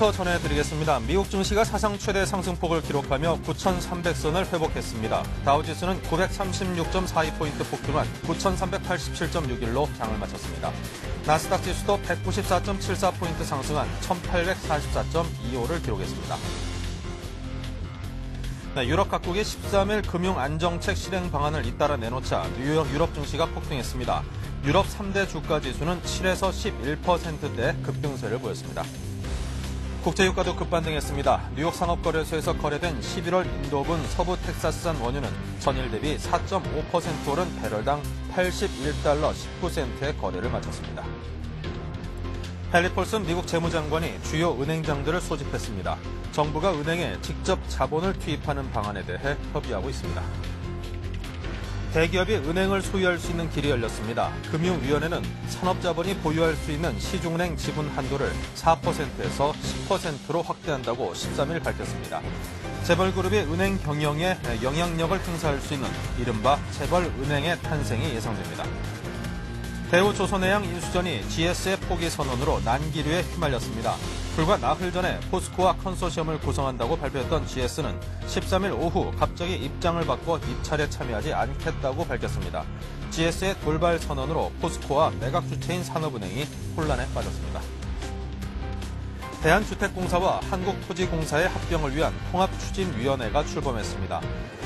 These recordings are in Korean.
뉴스부터 전해드리겠습니다. 미국 증시가 사상 최대 상승폭을 기록하며 9,300선을 회복했습니다. 다우지수는 936.42포인트 폭등한 9,387.61로 장을 마쳤습니다. 나스닥 지수도 194.74포인트 상승한 1,844.25를 기록했습니다. 네, 유럽 각국이 13일 금융 안정책 실행 방안을 잇따라 내놓자 유럽 증시가 폭등했습니다. 유럽 3대 주가 지수는 7에서 11%대 급등세를 보였습니다. 국제유가도 급반등했습니다. 뉴욕 상업거래소에서 거래된 11월 인도분 서부 텍사스산 원유는 전일 대비 4.5% 오른 배럴당 81달러 19센트의 거래를 마쳤습니다. 헨리 폴슨 미국 재무장관이 주요 은행장들을 소집했습니다. 정부가 은행에 직접 자본을 투입하는 방안에 대해 협의하고 있습니다. 대기업이 은행을 소유할 수 있는 길이 열렸습니다. 금융위원회는 산업자본이 보유할 수 있는 시중은행 지분 한도를 4%에서 10%로 확대한다고 13일 밝혔습니다. 재벌그룹이 은행 경영에 영향력을 행사할 수 있는 이른바 재벌은행의 탄생이 예상됩니다. 대우조선해양 인수전이 GS의 포기 선언으로 난기류에 휘말렸습니다. 불과 나흘 전에 포스코와 컨소시엄을 구성한다고 발표했던 GS는 13일 오후 갑자기 입장을 바꿔 입찰에 참여하지 않겠다고 밝혔습니다. GS의 돌발 선언으로 포스코와 매각 주체인 산업은행이 혼란에 빠졌습니다. 대한주택공사와 한국토지공사의 합병을 위한 통합추진위원회가 출범했습니다.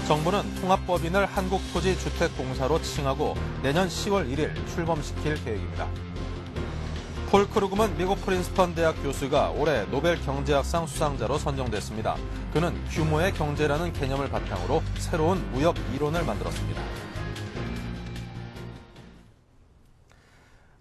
정부는 통합법인을 한국토지주택공사로 칭하고 내년 10월 1일 출범시킬 계획입니다. 폴 크루그먼 미국 프린스턴 대학 교수가 올해 노벨 경제학상 수상자로 선정됐습니다. 그는 규모의 경제라는 개념을 바탕으로 새로운 무역 이론을 만들었습니다.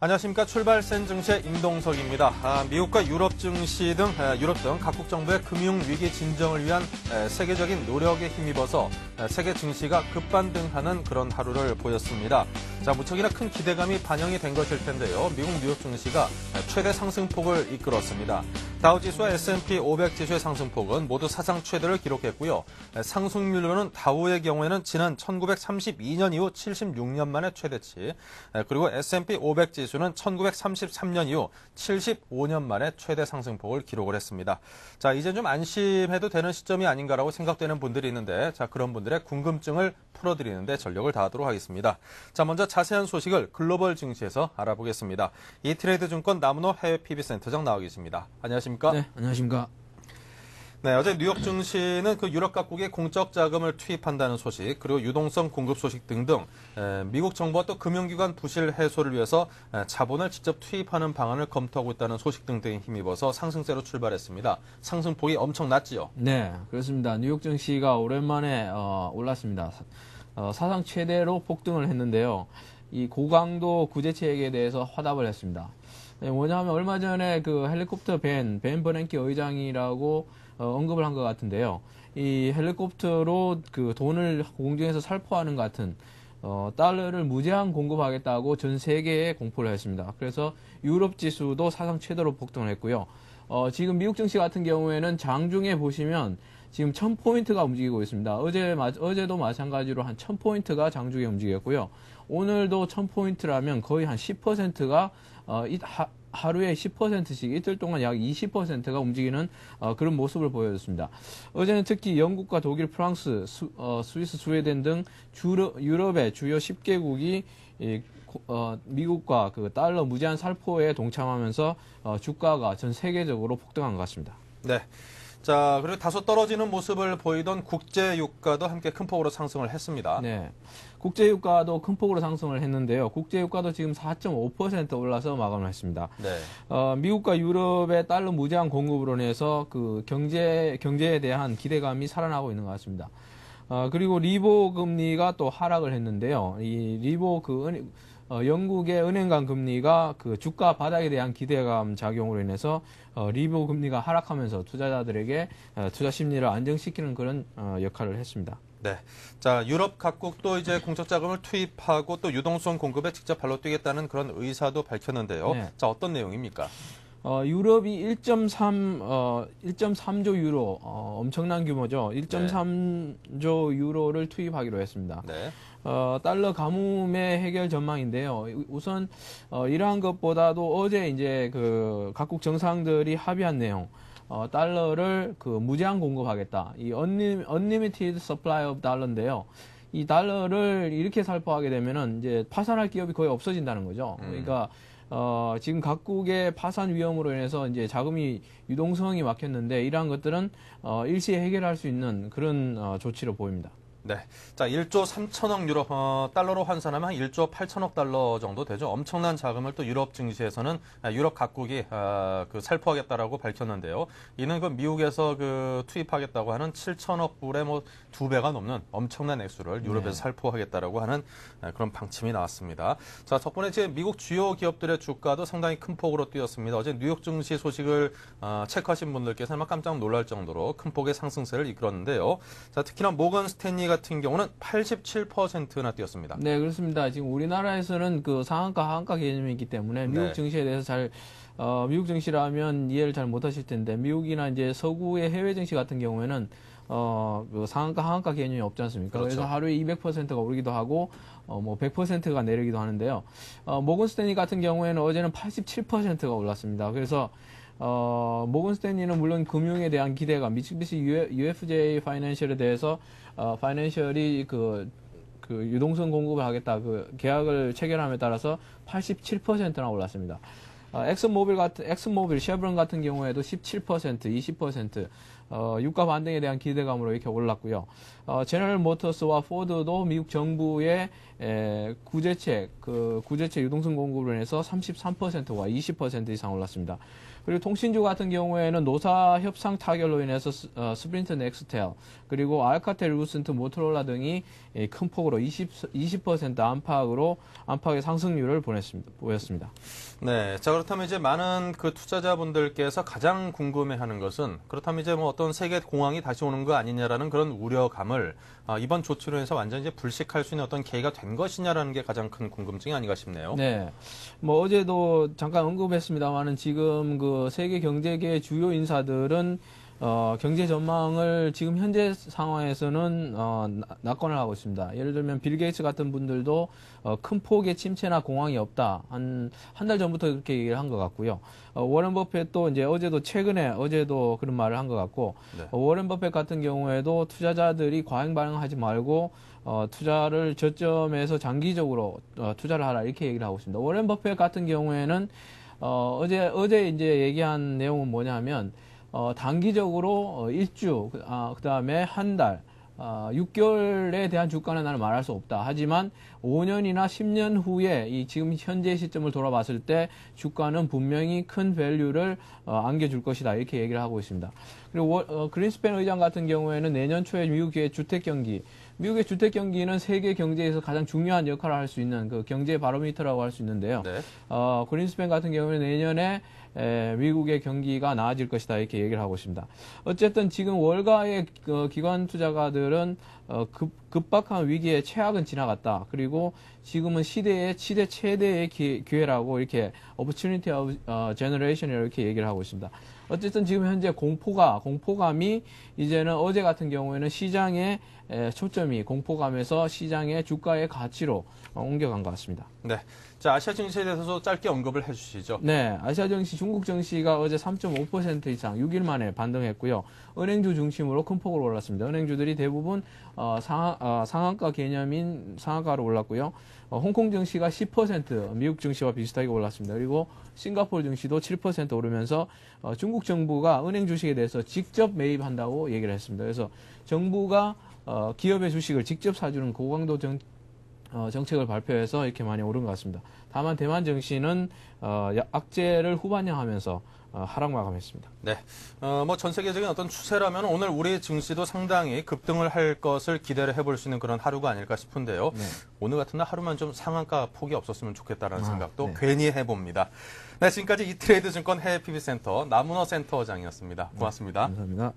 안녕하십니까. 출발센 증시의 임동석입니다. 미국과 유럽 증시 등 유럽 등 각국 정부의 금융위기 진정을 위한 세계적인 노력에 힘입어서 세계 증시가 급반등하는 그런 하루를 보였습니다. 자, 무척이나 큰 기대감이 반영이 된 것일 텐데요. 미국 뉴욕 증시가 최대 상승폭을 이끌었습니다. 다우지수와 S&P 500 지수의 상승폭은 모두 사상 최대를 기록했고요. 상승률로는 다우의 경우에는 지난 1932년 이후 76년 만에 최대치, 그리고 S&P 500 지수는 1933년 이후 75년 만에 최대 상승폭을 기록을 했습니다. 자, 이제 좀 안심해도 되는 시점이 아닌가라고 생각되는 분들이 있는데, 자, 그런 분들의 궁금증을 풀어드리는데 전력을 다하도록 하겠습니다. 자, 먼저 자세한 소식을 글로벌 증시에서 알아보겠습니다. 이트레이드 증권 남은호 해외 PB센터장 나와 계십니다. 안녕하십니까? 네, 안녕하십니까? 네, 어제 뉴욕 증시는 그 유럽 각국이 공적 자금을 투입한다는 소식, 그리고 유동성 공급 소식 등등 미국 정부와 또 금융기관 부실 해소를 위해서 자본을 직접 투입하는 방안을 검토하고 있다는 소식 등등에 힘입어서 상승세로 출발했습니다. 상승폭이 엄청났지요? 네, 그렇습니다. 뉴욕 증시가 오랜만에 올랐습니다. 사상 최대로 폭등을 했는데요. 이 고강도 구제책에 대해서 화답을 했습니다. 네, 뭐냐면 얼마 전에 그 헬리콥터 벤 버냉키 의장이라고 언급을 한 것 같은데요. 이 헬리콥터로 그 돈을 공중에서 살포하는 것 같은 달러를 무제한 공급하겠다고 전 세계에 공포를 했습니다. 그래서 유럽 지수도 사상 최대로 폭등을 했고요. 지금 미국 증시 같은 경우에는 장중에 보시면 지금 1000포인트가 움직이고 있습니다. 어제도 마찬가지로 한 1000포인트가 장중에 움직였고요. 오늘도 1000포인트라면 거의 한 10%가 하루에 10%씩 이틀 동안 약 20%가 움직이는 그런 모습을 보여줬습니다. 어제는 특히 영국과 독일, 프랑스, 스위스, 스웨덴 등 유럽의 주요 10개국이 미국과 그 달러 무제한 살포에 동참하면서 주가가 전 세계적으로 폭등한 것 같습니다. 네. 자, 그리고 다소 떨어지는 모습을 보이던 국제유가도 함께 큰 폭으로 상승을 했습니다. 네. 국제유가도 큰 폭으로 상승을 했는데요. 국제유가도 지금 4.5% 올라서 마감을 했습니다. 네. 미국과 유럽의 달러 무제한 공급으로 인해서 그 경제에 대한 기대감이 살아나고 있는 것 같습니다. 그리고 리보 금리가 또 하락을 했는데요. 이 리보 영국의 은행 간 금리가 그 주가 바닥에 대한 기대감 작용으로 인해서 리보 금리가 하락하면서 투자자들에게 투자 심리를 안정시키는 그런 역할을 했습니다. 네. 자, 유럽 각국도 이제 공적 자금을 투입하고 또 유동성 공급에 직접 발로 뛰겠다는 그런 의사도 밝혔는데요. 네. 자, 어떤 내용입니까? 유럽이 1.3조 유로, 엄청난 규모죠. 1.3조 유로를 투입하기로 했습니다. 네. 달러 가뭄의 해결 전망인데요. 우선, 이러한 것보다도 어제 이제 그 각국 정상들이 합의한 내용, 달러를 그 무제한 공급하겠다. 이 unlimited supply of 달러인데요. 이 달러를 이렇게 살포하게 되면은 이제 파산할 기업이 거의 없어진다는 거죠. 그러니까 지금 각국의 파산 위험으로 인해서 이제 자금이 유동성이 막혔는데 이러한 것들은 일시에 해결할 수 있는 그런 조치로 보입니다. 네. 자, 1조 3천억 유로, 달러로 환산하면 한 1조 8천억 달러 정도 되죠. 엄청난 자금을 또 유럽 증시에서는 유럽 각국이 그 살포하겠다라고 밝혔는데요. 이는 그 미국에서 그 투입하겠다고 하는 7천억 불의 뭐 2배가 넘는 엄청난 액수를 유럽에서 살포하겠다라고 하는 그런 방침이 나왔습니다. 자, 덕분에 이제 미국 주요 기업들의 주가도 상당히 큰 폭으로 뛰었습니다. 어제 뉴욕 증시 소식을 체크하신 분들께서 아마 깜짝 놀랄 정도로 큰 폭의 상승세를 이끌었는데요. 자, 특히나 모건 스탠리 같은 경우는 87%나 뛰었습니다. 네, 그렇습니다. 지금 우리나라에서는 그 상한가, 하한가 개념이 있기 때문에 미국 증시에 대해서 미국 증시라면 이해를 잘 못하실 텐데 미국이나 이제 서구의 해외 증시 같은 경우에는 그 상한가, 하한가 개념이 없지 않습니까? 그렇죠. 그래서 하루에 200%가 오르기도 하고 뭐 100%가 내리기도 하는데요. 모건 스탠리 같은 경우에는 어제는 87%가 올랐습니다. 그래서 모건 스탠리는 물론 금융에 대한 기대가 미츠비시 UFJ 파이낸셜에 대해서 파이낸셜이 그 유동성 공급을 하겠다 그 계약을 체결함에 따라서 87%나 올랐습니다. 엑슨모빌, 쉐브론 같은 경우에도 17%, 20%, 유가 반등에 대한 기대감으로 이렇게 올랐고요. 제너럴 모터스와 포드도 미국 정부의 구제책 유동성 공급으로 인해서 33%와 20% 이상 올랐습니다. 그리고 통신주 같은 경우에는 노사 협상 타결로 인해서 스프린트 넥스텔 그리고 알카텔 루센트 모토로라 등이 큰 폭으로 20% 안팎의 상승률을 보였습니다. 네, 자 그렇다면 이제 많은 그 투자자분들께서 가장 궁금해하는 것은 그렇다면 이제 뭐 어떤 세계 공황이 다시 오는 거 아니냐라는 그런 우려감을 이번 조치로 해서 완전히 이제 불식할 수 있는 어떤 계기가 된 것이냐라는 게 가장 큰 궁금증이 아닌가 싶네요. 네, 뭐 어제도 잠깐 언급했습니다만은 지금 그 세계 경제계의 주요 인사들은 경제 전망을 지금 현재 상황에서는 낙관을 하고 있습니다. 예를 들면 빌 게이츠 같은 분들도 큰 폭의 침체나 공황이 없다. 한 달 전부터 그렇게 얘기를 한 것 같고요. 워런 버핏도 이제 어제도 그런 말을 한 것 같고, 네. 워런 버핏 같은 경우에도 투자자들이 과잉 반응하지 말고 투자를 저점에서 장기적으로 투자를 하라 이렇게 얘기를 하고 있습니다. 워런 버핏 같은 경우에는 어제 이제 얘기한 내용은 뭐냐면 단기적으로 일주, 그 다음에 한 달, 6개월에 대한 주가는 나는 말할 수 없다. 하지만 5년이나 10년 후에 이 지금 현재 시점을 돌아봤을 때 주가는 분명히 큰 밸류를 안겨줄 것이다. 이렇게 얘기를 하고 있습니다. 그리고 그린스팬 의장 같은 경우에는 내년 초에 미국의 미국의 주택 경기는 세계 경제에서 가장 중요한 역할을 할 수 있는 그 경제 바로미터라고 할 수 있는데요. 네. 그린스팬 같은 경우에는 내년에 미국의 경기가 나아질 것이다 이렇게 얘기를 하고 있습니다. 어쨌든 지금 월가의 기관 투자가들은 급박한 위기의 최악은 지나갔다. 그리고 지금은 시대 최대의 기회라고 이렇게 opportunity of generation이라고 이렇게 얘기를 하고 있습니다. 어쨌든 지금 현재 공포감이 이제는 어제 같은 경우에는 시장의 초점이 공포감에서 시장의 주가의 가치로 옮겨간 것 같습니다. 네. 자, 아시아 증시에 대해서도 짧게 언급을 해주시죠. 네, 아시아 증시, 중국 증시가 어제 3.5% 이상 6일 만에 반등했고요. 은행주 중심으로 큰 폭으로 올랐습니다. 은행주들이 대부분 상한가 개념인 상한가로 올랐고요. 홍콩 증시가 10% 미국 증시와 비슷하게 올랐습니다. 그리고 싱가포르 증시도 7% 오르면서 중국 정부가 은행 주식에 대해서 직접 매입한다고 얘기를 했습니다. 그래서 정부가 기업의 주식을 직접 사주는 고강도 정책을 발표해서 이렇게 많이 오른 것 같습니다. 다만 대만 증시는 악재를 후반영하면서 하락 마감했습니다. 네, 뭐 전 세계적인 어떤 추세라면 오늘 우리 증시도 상당히 급등을 할 것을 기대를 해볼 수 있는 그런 하루가 아닐까 싶은데요. 네. 오늘 같은 날 하루만 좀 상한가 폭이 없었으면 좋겠다라는 생각도 네. 괜히 해봅니다. 네, 지금까지 이트레이드 증권 해외 PB센터 남은호 센터장이었습니다. 고맙습니다. 감사합니다.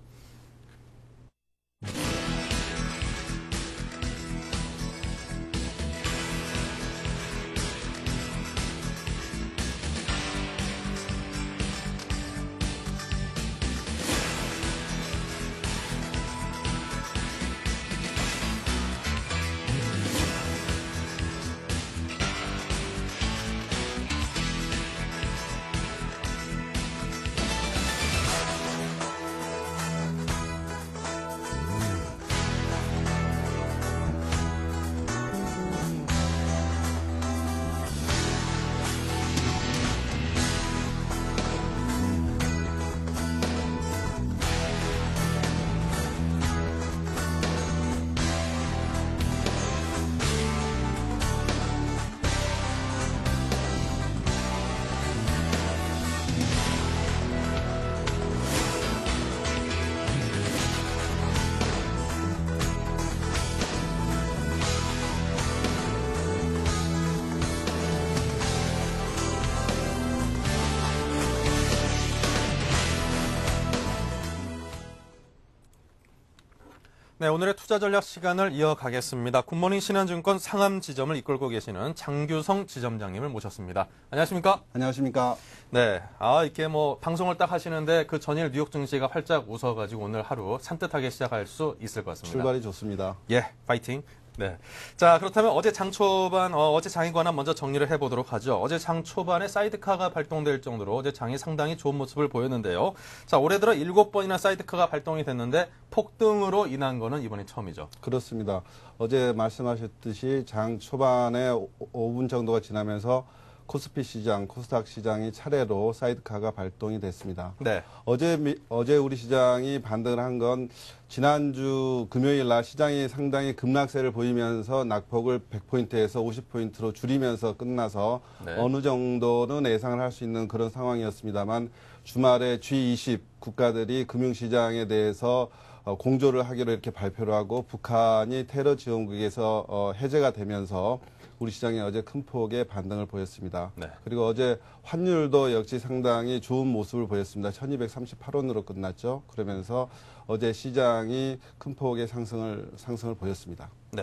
네, 오늘의 투자 전략 시간을 이어가겠습니다. 굿모닝 신한증권 상암 지점을 이끌고 계시는 장규성 지점장님을 모셨습니다. 안녕하십니까? 안녕하십니까? 네, 이렇게 방송을 딱 하시는데 그 전일 뉴욕 증시가 활짝 웃어가지고 오늘 하루 산뜻하게 시작할 수 있을 것 같습니다. 출발이 좋습니다. 예, 파이팅. 네. 자, 그렇다면 어제 장 초반, 어제 장에 관한 먼저 정리를 해보도록 하죠. 어제 장 초반에 사이드카가 발동될 정도로 어제 장이 상당히 좋은 모습을 보였는데요. 자, 올해 들어 7번이나 사이드카가 발동이 됐는데 폭등으로 인한 거는 이번이 처음이죠. 그렇습니다. 어제 말씀하셨듯이 장 초반에 5분 정도가 지나면서 코스피 시장, 코스닥 시장이 차례로 사이드카가 발동이 됐습니다. 네. 어제 우리 시장이 반등을 한 건 지난주 금요일 날 시장이 상당히 급락세를 보이면서 낙폭을 100포인트에서 50포인트로 줄이면서 끝나서 네. 어느 정도는 예상을 할 수 있는 그런 상황이었습니다만 주말에 G20 국가들이 금융시장에 대해서 공조를 하기로 이렇게 발표를 하고 북한이 테러 지원국에서 해제가 되면서 우리 시장이 어제 큰 폭의 반등을 보였습니다. 네. 그리고 어제 환율도 역시 상당히 좋은 모습을 보였습니다. 1238원으로 끝났죠. 그러면서 어제 시장이 큰 폭의 상승을 보였습니다. 네.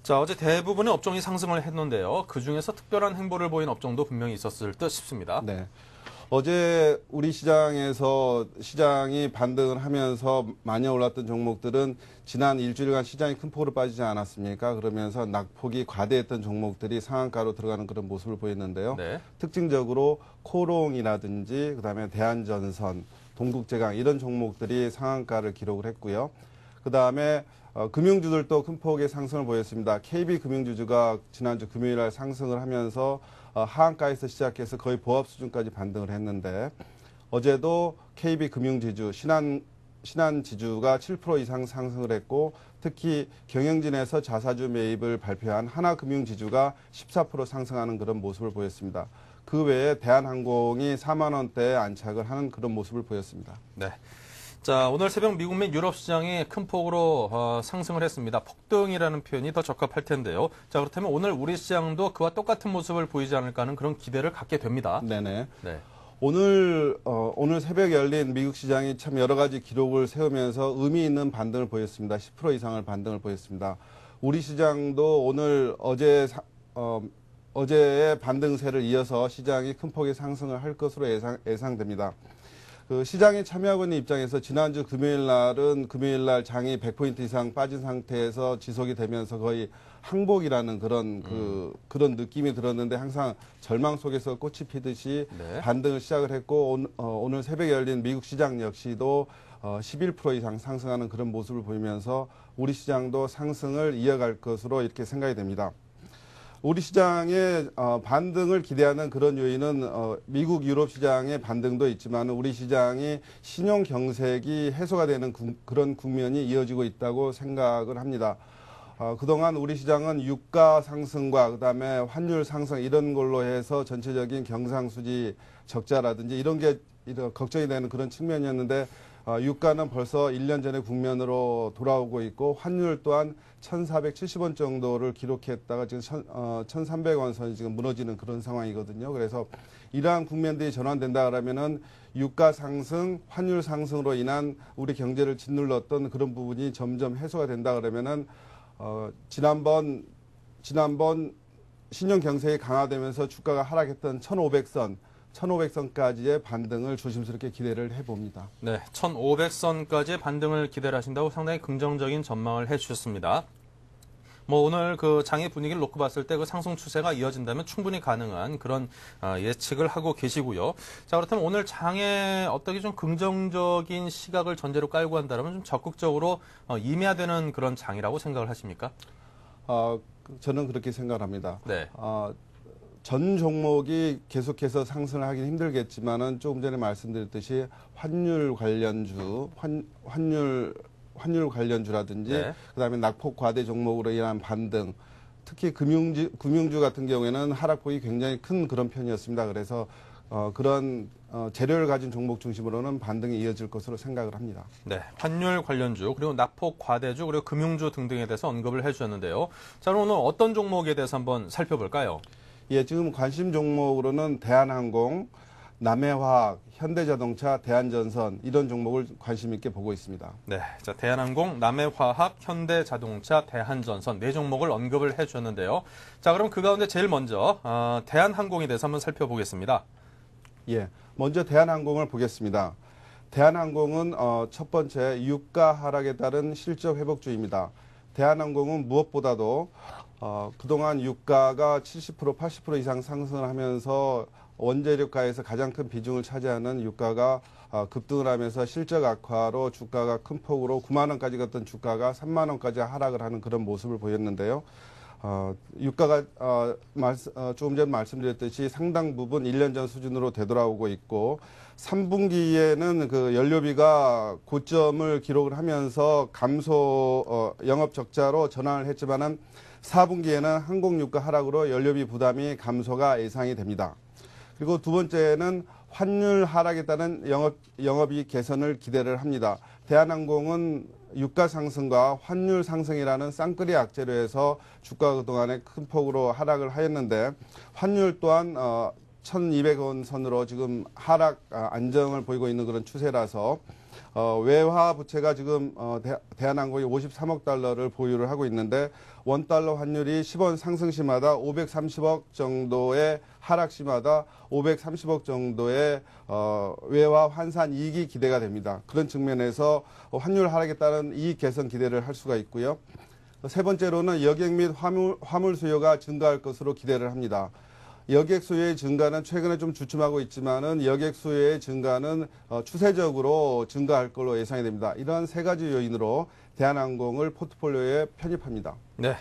자, 어제 대부분의 업종이 상승을 했는데요. 그 중에서 특별한 행보를 보인 업종도 분명히 있었을 듯 싶습니다. 네. 어제 우리 시장에서 시장이 반등을 하면서 많이 올랐던 종목들은 지난 일주일간 시장이 큰 폭으로 빠지지 않았습니까? 그러면서 낙폭이 과대했던 종목들이 상한가로 들어가는 그런 모습을 보였는데요. 네. 특징적으로 코롱이라든지 그다음에 대한전선, 동국제강 이런 종목들이 상한가를 기록을 했고요. 그다음에 금융주들도 큰 폭의 상승을 보였습니다. KB금융주주가 지난주 금요일 날 상승을 하면서 하한가에서 시작해서 거의 보합 수준까지 반등을 했는데 어제도 KB금융지주, 신한지주가 7% 이상 상승을 했고 특히 경영진에서 자사주 매입을 발표한 하나금융지주가 14% 상승하는 그런 모습을 보였습니다. 그 외에 대한항공이 4만 원대에 안착을 하는 그런 모습을 보였습니다. 네. 자, 오늘 새벽 미국 및 유럽 시장이 큰 폭으로 상승을 했습니다. 폭등이라는 표현이 더 적합할 텐데요. 자, 그렇다면 오늘 우리 시장도 그와 똑같은 모습을 보이지 않을까 하는 그런 기대를 갖게 됩니다. 네네. 네. 오늘 새벽 열린 미국 시장이 참 여러 가지 기록을 세우면서 의미 있는 반등을 보였습니다. 10% 이상을 반등을 보였습니다. 우리 시장도 오늘 어제의 반등세를 이어서 시장이 큰 폭의 상승을 할 것으로 예상됩니다. 그 시장에 참여하고 있는 입장에서 지난주 금요일 날 장이 100포인트 이상 빠진 상태에서 지속이 되면서 거의 항복이라는 그런 느낌이 들었는데 항상 절망 속에서 꽃이 피듯이 네. 반등을 시작을 했고 오늘 새벽에 열린 미국 시장 역시도 11% 이상 상승하는 그런 모습을 보이면서 우리 시장도 상승을 이어갈 것으로 이렇게 생각이 됩니다. 우리 시장의 반등을 기대하는 그런 요인은 미국, 유럽 시장의 반등도 있지만 우리 시장이 신용 경색이 해소가 되는 그런 국면이 이어지고 있다고 생각을 합니다. 그동안 우리 시장은 유가 상승과 그다음에 환율 상승 이런 걸로 해서 전체적인 경상수지 적자라든지 이런 게 걱정이 되는 그런 측면이었는데 유가는 벌써 1년 전의 국면으로 돌아오고 있고 환율 또한 1,470원 정도를 기록했다가 지금 1,300원 선이 지금 무너지는 그런 상황이거든요. 그래서 이러한 국면들이 전환된다 그러면은 유가 상승, 환율 상승으로 인한 우리 경제를 짓눌렀던 그런 부분이 점점 해소가 된다 그러면은 지난번 신용 경색이 강화되면서 주가가 하락했던 1,500선까지의 반등을 조심스럽게 기대를 해봅니다. 네, 1,500선까지의 반등을 기대를 하신다고 상당히 긍정적인 전망을 해주셨습니다. 오늘 그 장의 분위기를 놓고 봤을 때 그 상승 추세가 이어진다면 충분히 가능한 그런 예측을 하고 계시고요. 자, 그렇다면 오늘 장에 어떻게 좀 긍정적인 시각을 전제로 깔고 한다면 좀 적극적으로 임해야 되는 그런 장이라고 생각을 하십니까? 저는 그렇게 생각합니다. 네. 전 종목이 계속해서 상승을 하긴 힘들겠지만은 조금 전에 말씀드렸듯이 환율 관련주라든지 네. 그다음에 낙폭 과대 종목으로 인한 반등, 특히 금융주 같은 경우에는 하락폭이 굉장히 큰 그런 편이었습니다. 그래서 그런 재료를 가진 종목 중심으로는 반등이 이어질 것으로 생각을 합니다. 네, 환율 관련주 그리고 낙폭 과대주 그리고 금융주 등등에 대해서 언급을 해주셨는데요. 자, 그럼 오늘 어떤 종목에 대해서 한번 살펴볼까요? 예, 지금 관심 종목으로는 대한항공, 남해화학, 현대자동차, 대한전선 이런 종목을 관심 있게 보고 있습니다. 네, 자, 대한항공, 남해화학, 현대자동차, 대한전선 네 종목을 언급을 해주셨는데요. 자, 그럼 그 가운데 제일 먼저 대한항공에 대해서 한번 살펴보겠습니다. 예, 먼저 대한항공을 보겠습니다. 대한항공은 첫 번째 유가 하락에 따른 실적 회복주입니다. 대한항공은 무엇보다도 그동안 유가가 70%, 80% 이상 상승을 하면서 원재료가에서 가장 큰 비중을 차지하는 유가가 급등을 하면서 실적 악화로 주가가 큰 폭으로 9만 원까지 갔던 주가가 3만 원까지 하락을 하는 그런 모습을 보였는데요. 유가가 조금 전 말씀드렸듯이 상당 부분 1년 전 수준으로 되돌아오고 있고 3분기에는 그 연료비가 고점을 기록을 하면서 영업 적자로 전환을 했지만은 4분기에는 항공 유가 하락으로 연료비 부담이 감소가 예상이 됩니다. 그리고 두 번째는 환율 하락에 따른 영업이익 개선을 기대를 합니다. 대한항공은 유가 상승과 환율 상승이라는 쌍끌이 악재로해서 주가가 그동안에 큰 폭으로 하락을 하였는데 환율 또한 1,200원 선으로 지금 하락 안정을 보이고 있는 그런 추세라서 외화 부채가 지금 대한항공이 53억 달러를 보유를 하고 있는데 원달러 환율이 10원 상승 시마다 530억 정도의 하락 시마다 530억 정도의 외화 환산 이익이 기대가 됩니다. 그런 측면에서 환율 하락에 따른 이익 개선 기대를 할 수가 있고요. 세 번째로는 여객 및 화물 수요가 증가할 것으로 기대를 합니다. 여객 수요의 증가는 최근에 좀 주춤하고 있지만은 여객 수요의 증가는 추세적으로 증가할 걸로 예상이 됩니다. 이러한 세 가지 요인으로 대한항공을 포트폴리오에 편입합니다. 네.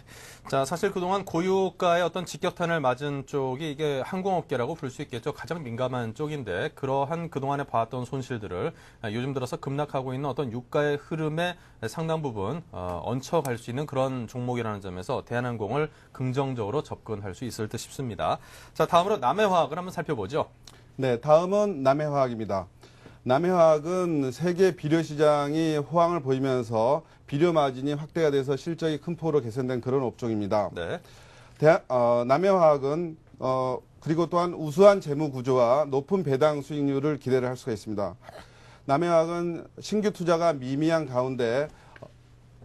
자, 사실 그동안 고유가의 어떤 직격탄을 맞은 쪽이 이게 항공업계라고 부를 수 있겠죠. 가장 민감한 쪽인데 그러한 그동안에 봐왔던 손실들을 요즘 들어서 급락하고 있는 어떤 유가의 흐름에 상당 부분 얹혀갈 수 있는 그런 종목이라는 점에서 대한항공을 긍정적으로 접근할 수 있을 듯 싶습니다. 자, 다음으로 남해화학을 한번 살펴보죠. 네, 다음은 남해화학입니다. 남해화학은 세계 비료 시장이 호황을 보이면서 비료 마진이 확대가 돼서 실적이 큰 폭으로 개선된 그런 업종입니다. 네. 남해화학은 그리고 또한 우수한 재무 구조와 높은 배당 수익률을 기대를 할 수가 있습니다. 남해화학은 신규 투자가 미미한 가운데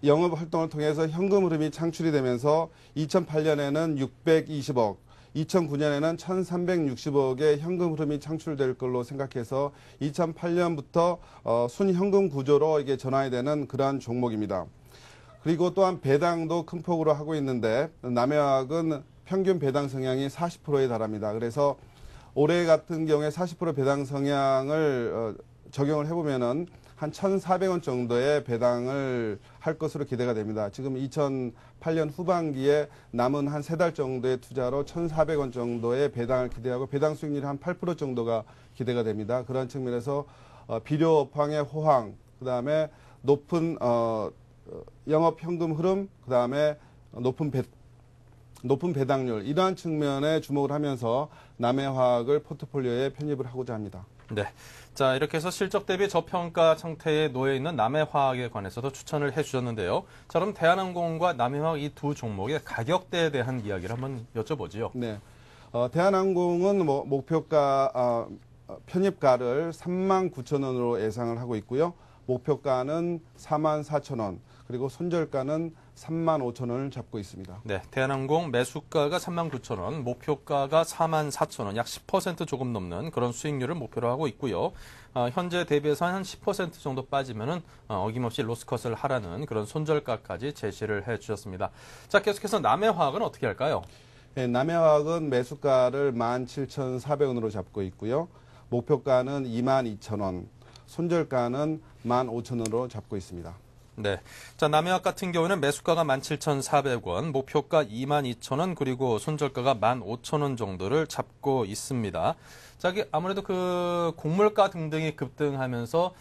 영업 활동을 통해서 현금 흐름이 창출이 되면서 2008년에는 620억, 2009년에는 1,360억의 현금 흐름이 창출될 걸로 생각해서 2008년부터 순현금 구조로 이게 전환이 되는 그러한 종목입니다. 그리고 또한 배당도 큰 폭으로 하고 있는데 남해화학은 평균 배당 성향이 40%에 달합니다. 그래서 올해 같은 경우에 40% 배당 성향을 적용을 해보면은 한 1,400원 정도의 배당을 할 것으로 기대가 됩니다. 지금 2008년 후반기에 남은 한 3달 정도의 투자로 1,400원 정도의 배당을 기대하고 배당 수익률이 한 8% 정도가 기대가 됩니다. 그런 측면에서 비료업황의 호황, 그다음에 높은 영업 현금 흐름, 그다음에 높은 배당률 이러한 측면에 주목을 하면서 남해화학을 포트폴리오에 편입을 하고자 합니다. 네. 자, 이렇게 해서 실적 대비 저평가 상태에 놓여 있는 남해화학에 관해서도 추천을 해주셨는데요. 자, 그럼 대한항공과 남해화학 이 두 종목의 가격대에 대한 이야기를 한번 여쭤보지요. 네. 대한항공은 목표가, 편입가를 39,000원으로 예상을 하고 있고요. 목표가는 44,000원, 그리고 손절가는 35,000원을 잡고 있습니다. 네, 대한항공 매수가가 39,000원, 목표가가 44,000원, 약 10% 조금 넘는 그런 수익률을 목표로 하고 있고요. 현재 대비해서 한 10% 정도 빠지면은 어김없이 로스컷을 하라는 그런 손절가까지 제시를 해주셨습니다. 자, 계속해서 남해화학은 어떻게 할까요? 네, 남해화학은 매수가를 17,400원으로 잡고 있고요. 목표가는 22,000원, 손절가는 15,000원으로 잡고 있습니다. 네. 자, 남해화학 같은 경우는 매수가가 17,400원, 목표가 22,000원, 그리고 손절가가 15,000원 정도를 잡고 있습니다. 자, 이게 아무래도 그 곡물가 등등이 급등하면서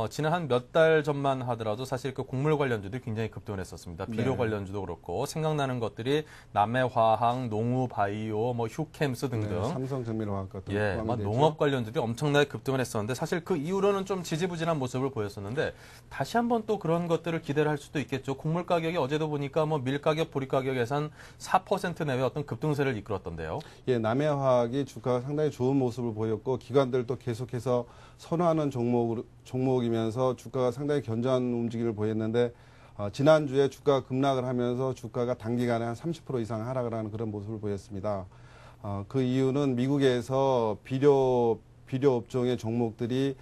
지난 한 몇 달 전만 하더라도 사실 그 곡물 관련주들이 굉장히 급등을 했었습니다. 비료 네. 관련주도 그렇고 생각나는 것들이 남해화학, 농우바이오, 뭐 휴캠스 등등. 네, 삼성정밀화학 같은 예, 막 농업 관련주들이 엄청나게 급등을 했었는데 사실 그 이후로는 좀 지지부진한 모습을 보였었는데 다시 한번 또 그런 것들을 기대를 할 수도 있겠죠. 곡물 가격이 어제도 보니까 뭐 밀 가격, 보리 가격에서 한 4% 내외 어떤 급등세를 이끌었던데요. 예, 남해화학이 주가가 상당히 좋은 모습 모습을 보였고 기관들도 계속해서 선호하는 종목이면서 주가가 상당히 견조한 움직임을 보였는데 지난주에 주가가 급락을 하면서 주가가 단기간에 한 30% 이상 하락을 하는 그런 모습을 보였습니다. 그 이유는 미국에서 비료 업종의 종목들이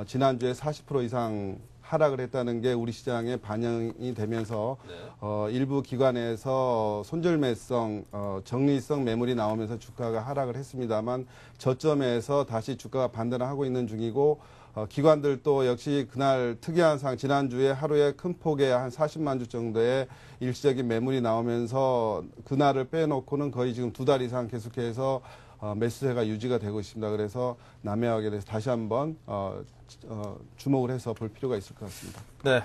지난주에 40% 이상 하락을 했다는 게 우리 시장에 반영이 되면서 일부 기관에서 손절매성, 정리성 매물이 나오면서 주가가 하락을 했습니다만 저점에서 다시 주가가 반등을 하고 있는 중이고 기관들도 역시 그날 특이한 상 지난주에 하루에 큰 폭의 한 40만 주 정도의 일시적인 매물이 나오면서 그날을 빼놓고는 거의 지금 2달 이상 계속해서 매수세가 유지가 되고 있습니다. 그래서 남해학에 대해서 다시 한번 주목을 해서 볼 필요가 있을 것 같습니다. 네,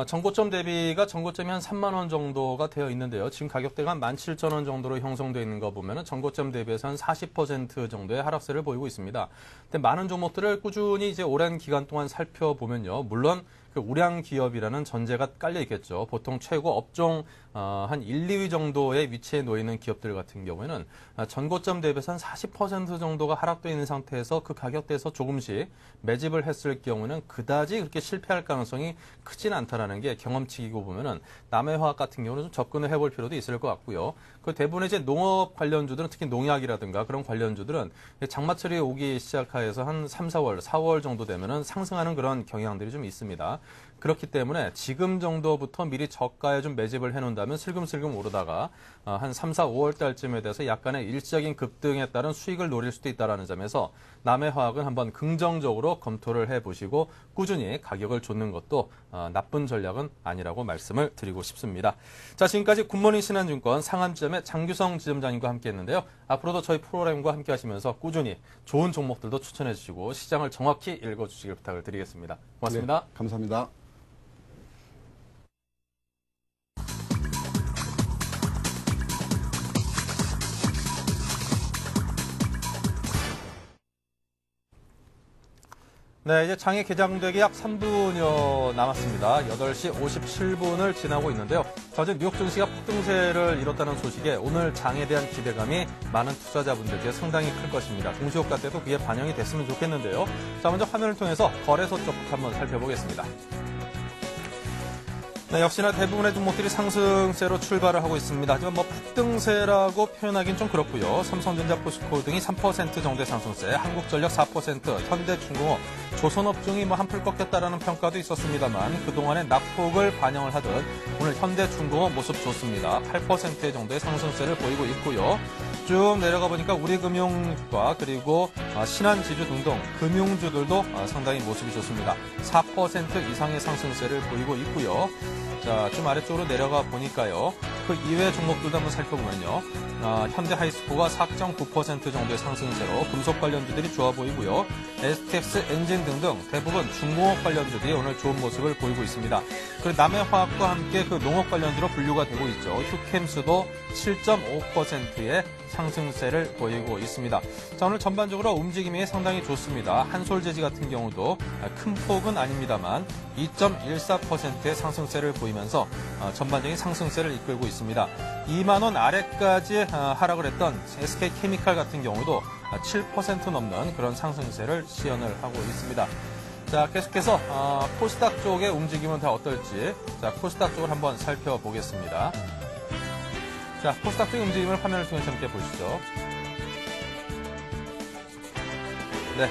전고점 대비가 전고점이 한 3만 원 정도가 되어 있는데요. 지금 가격대가 한 17,000원 정도로 형성되어 있는 거 보면은 전고점 대비해서 한 40% 정도의 하락세를 보이고 있습니다. 근데 많은 종목들을 꾸준히 이제 오랜 기간 동안 살펴보면요. 물론 그 우량 기업이라는 전제가 깔려 있겠죠. 보통 최고 업종 한 1, 2위 정도의 위치에 놓이는 기업들 같은 경우에는 전고점 대비해서 한 40% 정도가 하락되어 있는 상태에서 그 가격대에서 조금씩 매집을 했을 경우는 그다지 그렇게 실패할 가능성이 크진 않다라는 게 경험치이고 보면은 남해화학 같은 경우는 좀 접근을 해볼 필요도 있을 것 같고요. 그 대부분의 이제 농업 관련주들은 특히 농약이라든가 그런 관련주들은 장마철이 오기 시작해서 한 3, 4월 정도 되면은 상승하는 그런 경향들이 좀 있습니다. 그렇기 때문에 지금 정도부터 미리 저가에 좀 매집을 해놓는다면 슬금슬금 오르다가 한 3, 4, 5월 달쯤에 대해서 약간의 일시적인 급등에 따른 수익을 노릴 수도 있다는 점에서 남해화학은 한번 긍정적으로 검토를 해보시고 꾸준히 가격을 좇는 것도 나쁜 전략은 아니라고 말씀을 드리고 싶습니다. 자, 지금까지 굿모닝 신한증권 상한점의 장규성 지점장님과 함께했는데요. 앞으로도 저희 프로그램과 함께 하시면서 꾸준히 좋은 종목들도 추천해 주시고 시장을 정확히 읽어주시길 부탁을 드리겠습니다. 고맙습니다. 네, 감사합니다. 네, 이제 장이 개장되기 약 3분여 남았습니다. 8시 57분을 지나고 있는데요. 어제 뉴욕 증시가 폭등세를 이뤘다는 소식에 오늘 장에 대한 기대감이 많은 투자자분들께 상당히 클 것입니다. 공시효과 때도 그게 반영이 됐으면 좋겠는데요. 자, 먼저 화면을 통해서 거래소 쪽부터 한번 살펴보겠습니다. 네, 역시나 대부분의 종목들이 상승세로 출발을 하고 있습니다. 하지만 폭등세라고 표현하기는 좀 그렇고요. 삼성전자, 포스코 등이 3% 정도의 상승세, 한국전력 4%, 현대중공업, 조선업종이 한풀 꺾였다라는 평가도 있었습니다만 그동안의 낙폭을 반영을 하듯 오늘 현대중공업 모습 좋습니다. 8% 정도의 상승세를 보이고 있고요. 쭉 내려가 보니까 우리금융과 그리고 신한지주 등등 금융주들도 상당히 모습이 좋습니다. 4% 이상의 상승세를 보이고 있고요. 자, 좀 아래쪽으로 내려가 보니까요. 그 이외의 종목들도 한번 살펴보면요. 현대하이스코가 4.9% 정도의 상승세로 금속 관련주들이 좋아 보이고요. STX 엔진 등등 대부분 중공업 관련주들이 오늘 좋은 모습을 보이고 있습니다. 그리고 남해화학과 함께 그 농업 관련주로 분류가 되고 있죠. 휴캠스도 7.5%의 상승세를 보이고 있습니다. 자, 오늘 전반적으로 움직임이 상당히 좋습니다. 한솔재지 같은 경우도 큰 폭은 아닙니다만 2.14%의 상승세를 보이면서 전반적인 상승세를 이끌고 있습니다. 2만 원 아래까지 하락을 했던 SK케미칼 같은 경우도 7% 넘는 그런 상승세를 시연을 하고 있습니다. 자, 계속해서 코스닥 쪽의 움직임은 다 어떨지 자, 코스닥 쪽을 한번 살펴보겠습니다. 자, 코스닥 쪽의 움직임을 화면을 통해서 함께 보시죠. 네.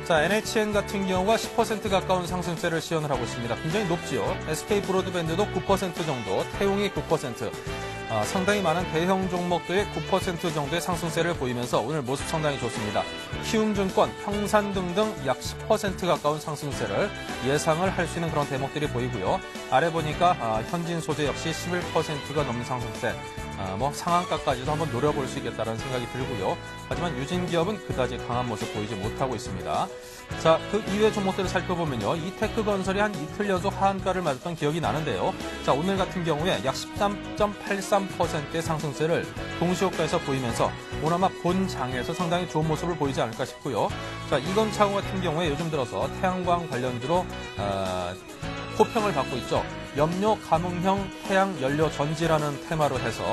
자, NHN 같은 경우가 10% 가까운 상승세를 시연을 하고 있습니다. 굉장히 높지요. SK 브로드밴드도 9% 정도, 태용이 9%. 상당히 많은 대형 종목들이 9% 정도의 상승세를 보이면서 오늘 모습 상당히 좋습니다. 키움증권, 평산 등등 약 10% 가까운 상승세를 예상을 할 수 있는 그런 대목들이 보이고요. 아래 보니까 현진소재 역시 11%가 넘는 상승세. 상한가까지도 한번 노려볼 수 있겠다는 생각이 들고요. 하지만 유진기업은 그다지 강한 모습 보이지 못하고 있습니다. 자, 그 이외 종목들을 살펴보면요. 이테크건설이 한 이틀 연속 하한가를 맞았던 기억이 나는데요. 자, 오늘 같은 경우에 약 13.83%의 상승세를 동시효과에서 보이면서 오늘 아마 본장에서 상당히 좋은 모습을 보이지 않을까 싶고요. 자, 이건창호 같은 경우에 요즘 들어서 태양광 관련주로 호평을 받고 있죠. 염료 감응형 태양 연료 전지라는 테마로 해서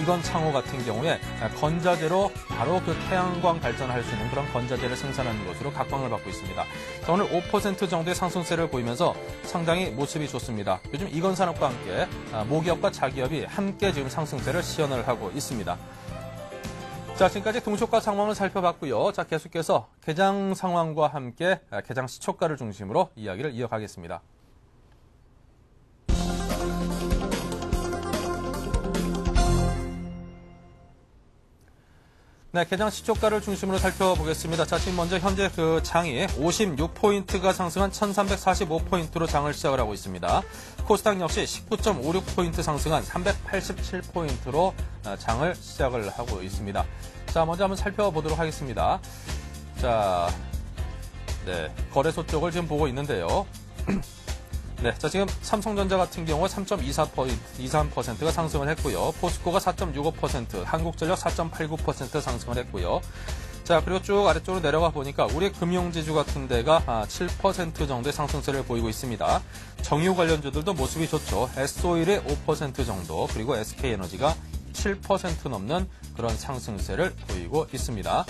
이건 창호 같은 경우에 건자재로 바로 그 태양광 발전할 수 있는 그런 건자재를 생산하는 것으로 각광을 받고 있습니다. 자, 오늘 5% 정도의 상승세를 보이면서 상당히 모습이 좋습니다. 요즘 이건 산업과 함께 모기업과 자기업이 함께 지금 상승세를 시연을 하고 있습니다. 자, 지금까지 동시효과 상황을 살펴봤고요. 자, 계속해서 개장 상황과 함께 개장 시초가를 중심으로 이야기를 이어가겠습니다. 네, 개장 시초가를 중심으로 살펴보겠습니다. 자, 지금 먼저 현재 그 장이 56포인트가 상승한 1345포인트로 장을 시작을 하고 있습니다. 코스닥 역시 19.56포인트 상승한 387포인트로 장을 시작을 하고 있습니다. 자, 먼저 한번 살펴보도록 하겠습니다. 자, 네, 거래소 쪽을 지금 보고 있는데요. 네, 자, 지금 삼성전자 같은 경우 3.23%가 상승을 했고요. 포스코가 4.65%, 한국전력 4.89% 상승을 했고요. 자, 그리고 쭉 아래쪽으로 내려가 보니까 우리 금융지주 같은 데가 7% 정도의 상승세를 보이고 있습니다. 정유 관련주들도 모습이 좋죠. S-오일이 5% 정도, 그리고 SK에너지가 7% 넘는 그런 상승세를 보이고 있습니다.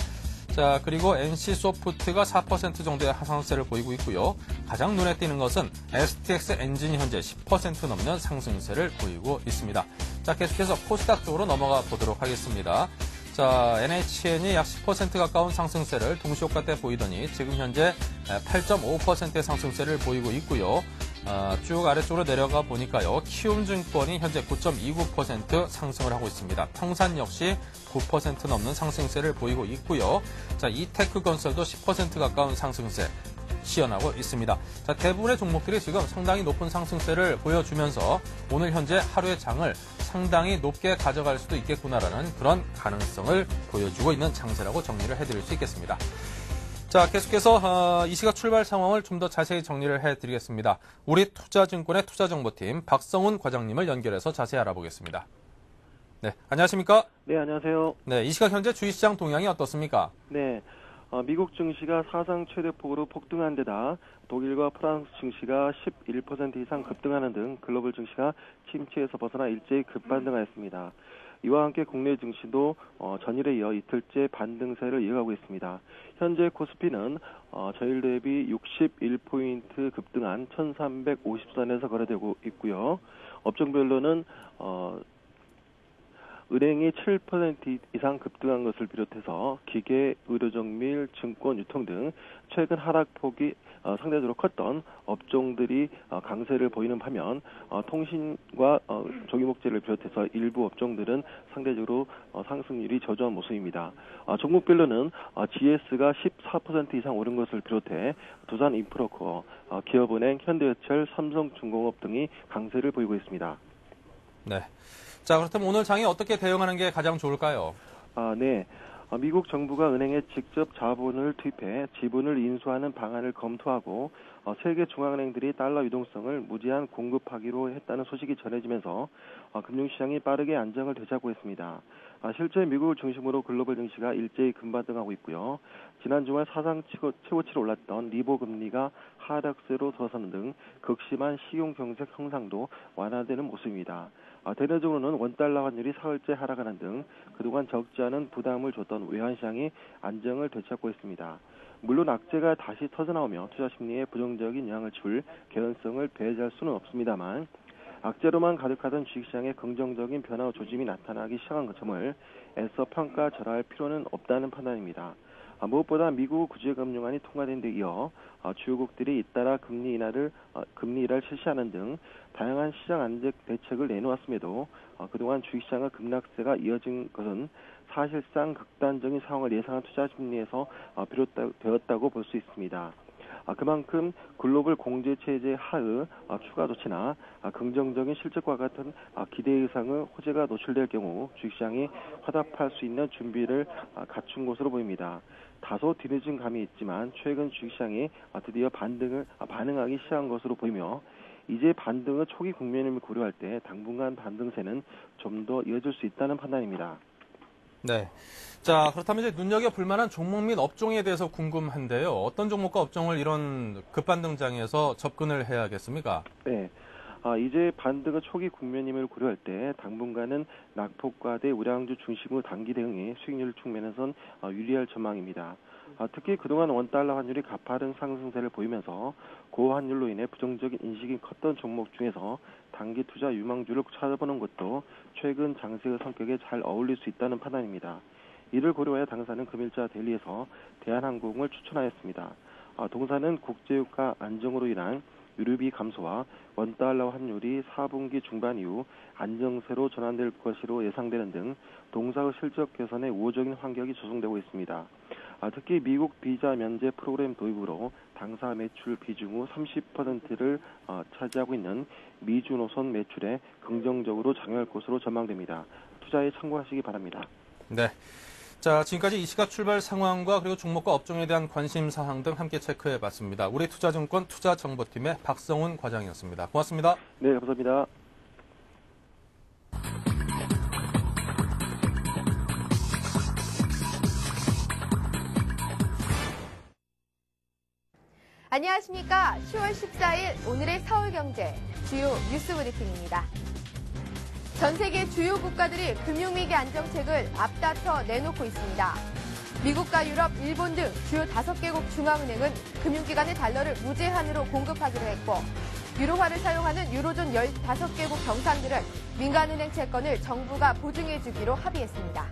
자, 그리고 NC소프트가 4% 정도의 하상세를 보이고 있고요. 가장 눈에 띄는 것은 STX 엔진이 현재 10% 넘는 상승세를 보이고 있습니다. 자, 계속해서 코스닥 쪽으로 넘어가 보도록 하겠습니다. 자, NHN이 약 10% 가까운 상승세를 동시효과 때 보이더니 지금 현재 8.5%의 상승세를 보이고 있고요. 쭉 아래쪽으로 내려가 보니까요. 키움증권이 현재 9.29% 상승을 하고 있습니다. 평산 역시 9% 넘는 상승세를 보이고 있고요. 자, 이테크건설도 10% 가까운 상승세 시연하고 있습니다. 자, 대부분의 종목들이 지금 상당히 높은 상승세를 보여주면서 오늘 현재 하루의 장을 상당히 높게 가져갈 수도 있겠구나라는 그런 가능성을 보여주고 있는 장세라고 정리를 해드릴 수 있겠습니다. 자, 계속해서 이 시각 출발 상황을 좀 더 자세히 정리를 해드리겠습니다. 우리 투자증권의 투자정보팀 박성훈 과장님을 연결해서 자세히 알아보겠습니다. 네, 안녕하십니까? 네, 안녕하세요. 네, 이 시각 현재 주식시장 동향이 어떻습니까? 네, 미국 증시가 사상 최대폭으로 폭등한 데다 독일과 프랑스 증시가 11% 이상 급등하는 등 글로벌 증시가 침체에서 벗어나 일제히 급반등하였습니다. 이와 함께 국내 증시도 전일에 이어 이틀째 반등세를 이어가고 있습니다. 현재 코스피는 전일 대비 61포인트 급등한 1350선에서 거래되고 있고요. 업종별로는 은행이 7% 이상 급등한 것을 비롯해서 기계, 의료정밀, 증권, 유통 등 최근 하락폭이 상대적으로 컸던 업종들이 강세를 보이는 반면 통신과 조기목재를 비롯해서 일부 업종들은 상대적으로 상승률이 저조한 모습입니다. 종목별로는 GS가 14% 이상 오른 것을 비롯해 두산인프라코어, 기업은행, 현대해철, 삼성중공업 등이 강세를 보이고 있습니다. 네. 자, 그렇다면 오늘 장이 어떻게 대응하는 게 가장 좋을까요? 네. 미국 정부가 은행에 직접 자본을 투입해 지분을 인수하는 방안을 검토하고 세계 중앙은행들이 달러 유동성을 무제한 공급하기로 했다는 소식이 전해지면서 금융시장이 빠르게 안정을 되찾고 있습니다. 실제 미국을 중심으로 글로벌 증시가 일제히 급반등하고 있고요. 지난 주말 사상 최고치로 올랐던 리보 금리가 하락세로 들어서는 등 극심한 신용 경색 형상도 완화되는 모습입니다. 대내적으로는 원달러 환율이 사흘째 하락하는 등 그동안 적지 않은 부담을 줬던 외환시장이 안정을 되찾고 있습니다. 물론 악재가 다시 터져나오며 투자 심리에 부정적인 영향을 줄 개연성을 배제할 수는 없습니다만 악재로만 가득하던 주식시장에 긍정적인 변화와 조짐이 나타나기 시작한 점을 애써 평가절하할 필요는 없다는 판단입니다. 무엇보다 미국 구제금융안이 통과된 데 이어 주요국들이 잇따라 금리 인하를 실시하는 등 다양한 시장 안정 대책을 내놓았음에도 그동안 주식시장의 급락세가 이어진 것은 사실상 극단적인 상황을 예상한 투자 심리에서 비롯되었다고 볼 수 있습니다. 그만큼 글로벌 공제체제 하의 추가 조치나 긍정적인 실적과 같은 기대 이상의 호재가 노출될 경우 주식시장이 화답할 수 있는 준비를 갖춘 것으로 보입니다. 다소 뒤늦은 감이 있지만 최근 주식시장이 드디어 반응하기 시작한 것으로 보이며 이제 반등의 초기 국면을 고려할 때 당분간 반등세는 좀 더 이어질 수 있다는 판단입니다. 네. 자, 그렇다면 이제 눈여겨볼 만한 종목 및 업종에 대해서 궁금한데요. 어떤 종목과 업종을 이런 급반등장에서 접근을 해야겠습니까? 네. 이제 반등의 초기 국면임을 고려할 때 당분간은 낙폭과대 우량주 중심의 단기 대응이 수익률 측면에선 유리할 전망입니다. 특히 그동안 원달러 환율이 가파른 상승세를 보이면서 고환율로 인해 부정적인 인식이 컸던 종목 중에서 단기 투자 유망주를 찾아보는 것도 최근 장세의 성격에 잘 어울릴 수 있다는 판단입니다. 이를 고려해 당사는 금일자 데일리에서 대한항공을 추천하였습니다. 동사는 국제유가 안정으로 인한 유류비 감소와 원달러 환율이 4분기 중반 이후 안정세로 전환될 것으로 예상되는 등 동사의 실적 개선에 우호적인 환경이 조성되고 있습니다. 특히 미국 비자 면제 프로그램 도입으로 당사 매출 비중 후 30%를 차지하고 있는 미주 노선 매출에 긍정적으로 작용할 것으로 전망됩니다. 투자에 참고하시기 바랍니다. 네. 자, 지금까지 이 시각 출발 상황과 그리고 종목과 업종에 대한 관심 사항 등 함께 체크해 봤습니다. 우리 투자증권 투자정보팀의 박성훈 과장이었습니다. 고맙습니다. 네, 감사합니다. 안녕하십니까. 10월 14일 오늘의 서울경제 주요 뉴스 브리핑입니다. 전 세계 주요 국가들이 금융위기 안정책을 앞다퉈 내놓고 있습니다. 미국과 유럽, 일본 등 주요 5개국 중앙은행은 금융기관의 달러를 무제한으로 공급하기로 했고 유로화를 사용하는 유로존 15개국 정상들은 민간은행 채권을 정부가 보증해주기로 합의했습니다.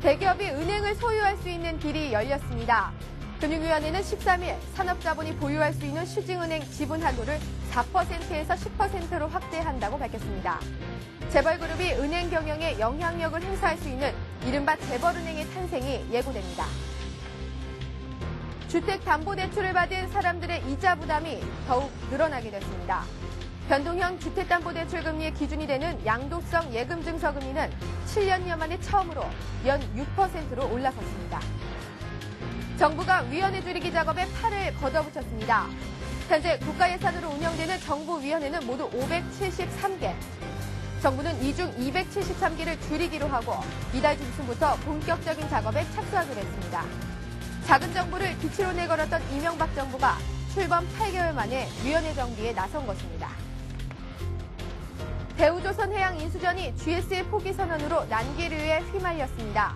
대기업이 은행을 소유할 수 있는 길이 열렸습니다. 금융위원회는 13일 산업자본이 보유할 수 있는 시중은행 지분 한도를 4%에서 10%로 확대한다고 밝혔습니다. 재벌그룹이 은행 경영에 영향력을 행사할 수 있는 이른바 재벌은행의 탄생이 예고됩니다. 주택담보대출을 받은 사람들의 이자 부담이 더욱 늘어나게 됐습니다. 변동형 주택담보대출 금리의 기준이 되는 양도성 예금증서금리는 7년여 만에 처음으로 연 6%로 올라섰습니다. 정부가 위원회 줄이기 작업에 팔을 걷어붙였습니다. 현재 국가 예산으로 운영되는 정부위원회는 모두 573개. 정부는 이 중 273개를 줄이기로 하고 이달 중순부터 본격적인 작업에 착수하기로 했습니다. 작은 정부를 기치로 내걸었던 이명박 정부가 출범 8개월 만에 위원회 정비에 나선 것입니다. 대우조선해양인수전이 GS의 포기 선언으로 난기류에 휘말렸습니다.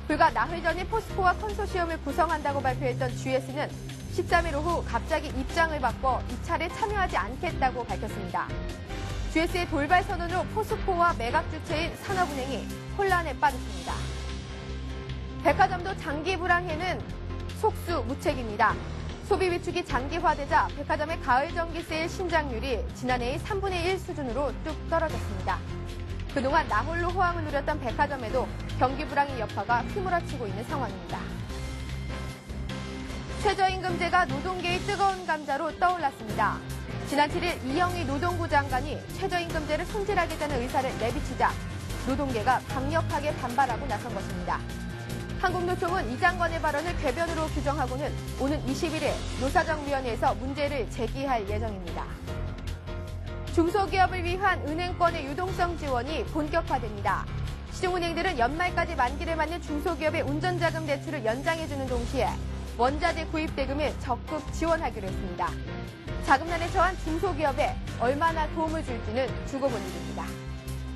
불과 나흘 전에 포스코와 컨소시엄을 구성한다고 발표했던 GS는 13일 오후 갑자기 입장을 바꿔 입찰에 참여하지 않겠다고 밝혔습니다. GS의 돌발 선언으로 포스코와 매각 주체인 산업은행이 혼란에 빠졌습니다. 백화점도 장기 불황에는 속수무책입니다. 소비 위축이 장기화되자 백화점의 가을 정기 세일 신장률이 지난해의 3분의 1 수준으로 뚝 떨어졌습니다. 그동안 나홀로 호황을 누렸던 백화점에도 경기 불황의 여파가 휘몰아치고 있는 상황입니다. 최저임금제가 노동계의 뜨거운 감자로 떠올랐습니다. 지난 7일 이영희 노동부 장관이 최저임금제를 손질하겠다는 의사를 내비치자 노동계가 강력하게 반발하고 나선 것입니다. 한국노총은 이 장관의 발언을 궤변으로 규정하고는 오는 21일 노사정위원회에서 문제를 제기할 예정입니다. 중소기업을 위한 은행권의 유동성 지원이 본격화됩니다. 시중은행들은 연말까지 만기를 맞는 중소기업의 운전자금 대출을 연장해주는 동시에 원자재 구입 대금을 적극 지원하기로 했습니다. 자금난에 처한 중소기업에 얼마나 도움을 줄지는 두고 볼 일입니다.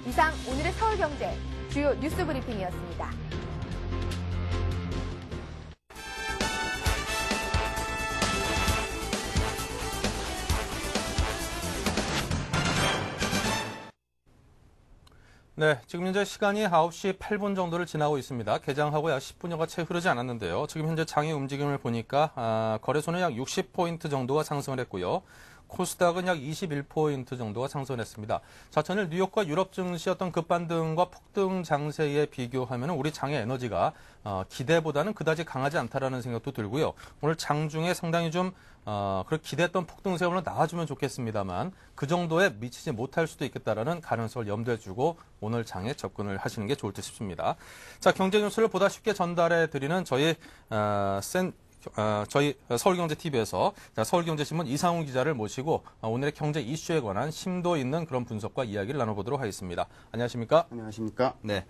이상 오늘의 서울경제 주요 뉴스 브리핑이었습니다. 네, 지금 현재 시간이 9시 8분 정도를 지나고 있습니다. 개장하고 약 10분여가 채 흐르지 않았는데요. 지금 현재 장의 움직임을 보니까 거래소는 약 60포인트 정도가 상승을 했고요. 코스닥은 약 21포인트 정도가 상승했습니다. 자, 전일 뉴욕과 유럽 증시 어떤 급반등과 폭등 장세에 비교하면 우리 장의 에너지가 기대보다는 그다지 강하지 않다라는 생각도 들고요. 오늘 장 중에 상당히 좀 그렇게 기대했던 폭등세가 물론 나와주면 좋겠습니다만 그 정도에 미치지 못할 수도 있겠다라는 가능성을 염두에 두고 오늘 장에 접근을 하시는 게 좋을 듯 싶습니다. 자, 경제 뉴스를 보다 쉽게 전달해 드리는 저희 서울경제TV에서 서울경제신문 이상훈 기자를 모시고 오늘의 경제 이슈에 관한 심도 있는 그런 분석과 이야기를 나눠보도록 하겠습니다. 안녕하십니까? 안녕하십니까? 네.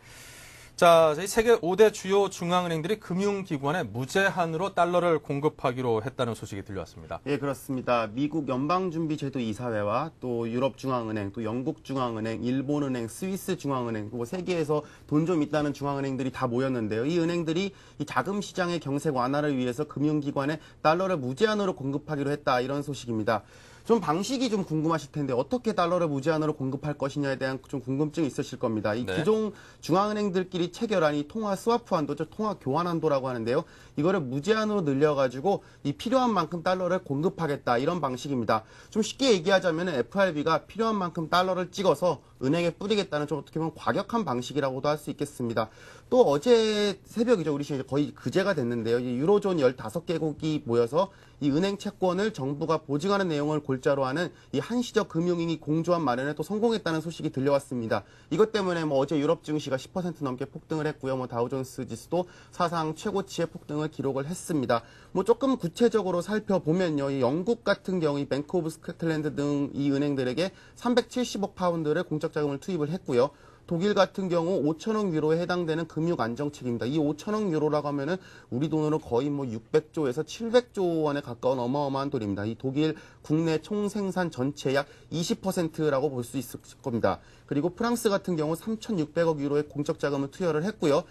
자, 저희 세계 5대 주요 중앙은행들이 금융기관에 무제한으로 달러를 공급하기로 했다는 소식이 들려왔습니다. 예, 그렇습니다. 미국 연방준비제도 이사회와 또 유럽중앙은행, 또 영국중앙은행, 일본은행, 스위스중앙은행, 뭐 세계에서 돈 좀 있다는 중앙은행들이 다 모였는데요. 이 은행들이 이 자금 시장의 경색 완화를 위해서 금융기관에 달러를 무제한으로 공급하기로 했다, 이런 소식입니다. 좀 방식이 좀 궁금하실 텐데 어떻게 달러를 무제한으로 공급할 것이냐에 대한 좀 궁금증이 있으실 겁니다. 이 네. 기존 중앙은행들끼리 체결한 이 통화 스와프 한도, 즉 통화 교환 한도라고 하는데요. 이거를 무제한으로 늘려가지고 이 필요한 만큼 달러를 공급하겠다, 이런 방식입니다. 좀 쉽게 얘기하자면 FRB가 필요한 만큼 달러를 찍어서 은행에 뿌리겠다는 좀 어떻게 보면 과격한 방식이라고도 할 수 있겠습니다. 또 어제 새벽이죠. 우리 시간 거의 그제가 됐는데요. 이 유로존 15개국이 모여서 이 은행 채권을 정부가 보증하는 내용을 골자로 하는 이 한시적 금융위기 공조안 마련에 또 성공했다는 소식이 들려왔습니다. 이것 때문에 뭐 어제 유럽 증시가 10% 넘게 폭등을 했고요. 뭐 다우존스 지수도 사상 최고치의 폭등을 기록을 했습니다. 뭐 조금 구체적으로 살펴보면요. 이 영국 같은 경우 이 뱅크 오브 스코틀랜드 등 이 은행들에게 370억 파운드를 공적 자금을 투입을 했고요. 독일 같은 경우 5천억 유로에 해당되는 금융 안정책입니다. 이 5천억 유로라고 하면은 우리 돈으로 거의 뭐 600조에서 700조 원에 가까운 어마어마한 돈입니다. 이 독일 국내 총생산 전체 약 20%라고 볼 수 있을 겁니다. 그리고 프랑스 같은 경우 3,600억 유로의 공적 자금을 투여를 했고요.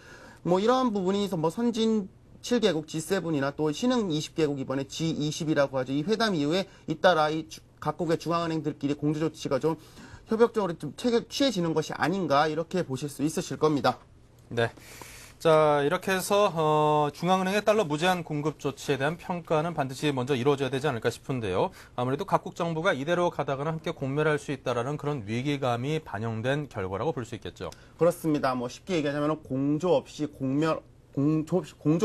뭐 이러한 부분이 뭐 선진 7개국 G7이나 또 신흥 20개국 이번에 G20이라고 하죠. 이 회담 이후에 잇따라 이 각국의 중앙은행들끼리 공조 조치가 좀 협력적으로 좀 취해지는 것이 아닌가, 이렇게 보실 수 있으실 겁니다. 네. 자, 이렇게 해서 중앙은행의 달러 무제한 공급 조치에 대한 평가는 반드시 먼저 이루어져야 되지 않을까 싶은데요. 아무래도 각국 정부가 이대로 가다가는 함께 공멸할 수 있다라는 그런 위기감이 반영된 결과라고 볼 수 있겠죠. 그렇습니다. 뭐 쉽게 얘기하자면 공조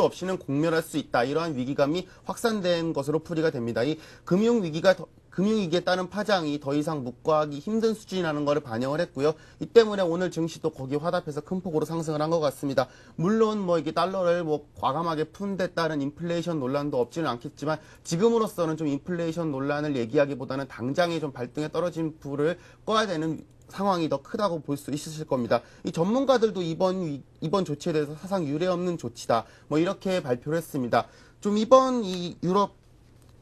없이는 공멸할 수 있다, 이러한 위기감이 확산된 것으로 풀이가 됩니다. 이 금융위기에 따른 파장이 더 이상 묵과하기 힘든 수준이라는 것을 반영을 했고요. 이 때문에 오늘 증시도 거기에 화답해서 큰 폭으로 상승을 한 것 같습니다. 물론 뭐 이게 달러를 뭐 과감하게 푼 데 따른 인플레이션 논란도 없지는 않겠지만 지금으로서는 좀 인플레이션 논란을 얘기하기보다는 당장에 좀 발등에 떨어진 불을 꺼야 되는 상황이 더 크다고 볼 수 있으실 겁니다. 이 전문가들도 이번 조치에 대해서 사상 유례 없는 조치다, 뭐 이렇게 발표를 했습니다. 좀 이번 이 유럽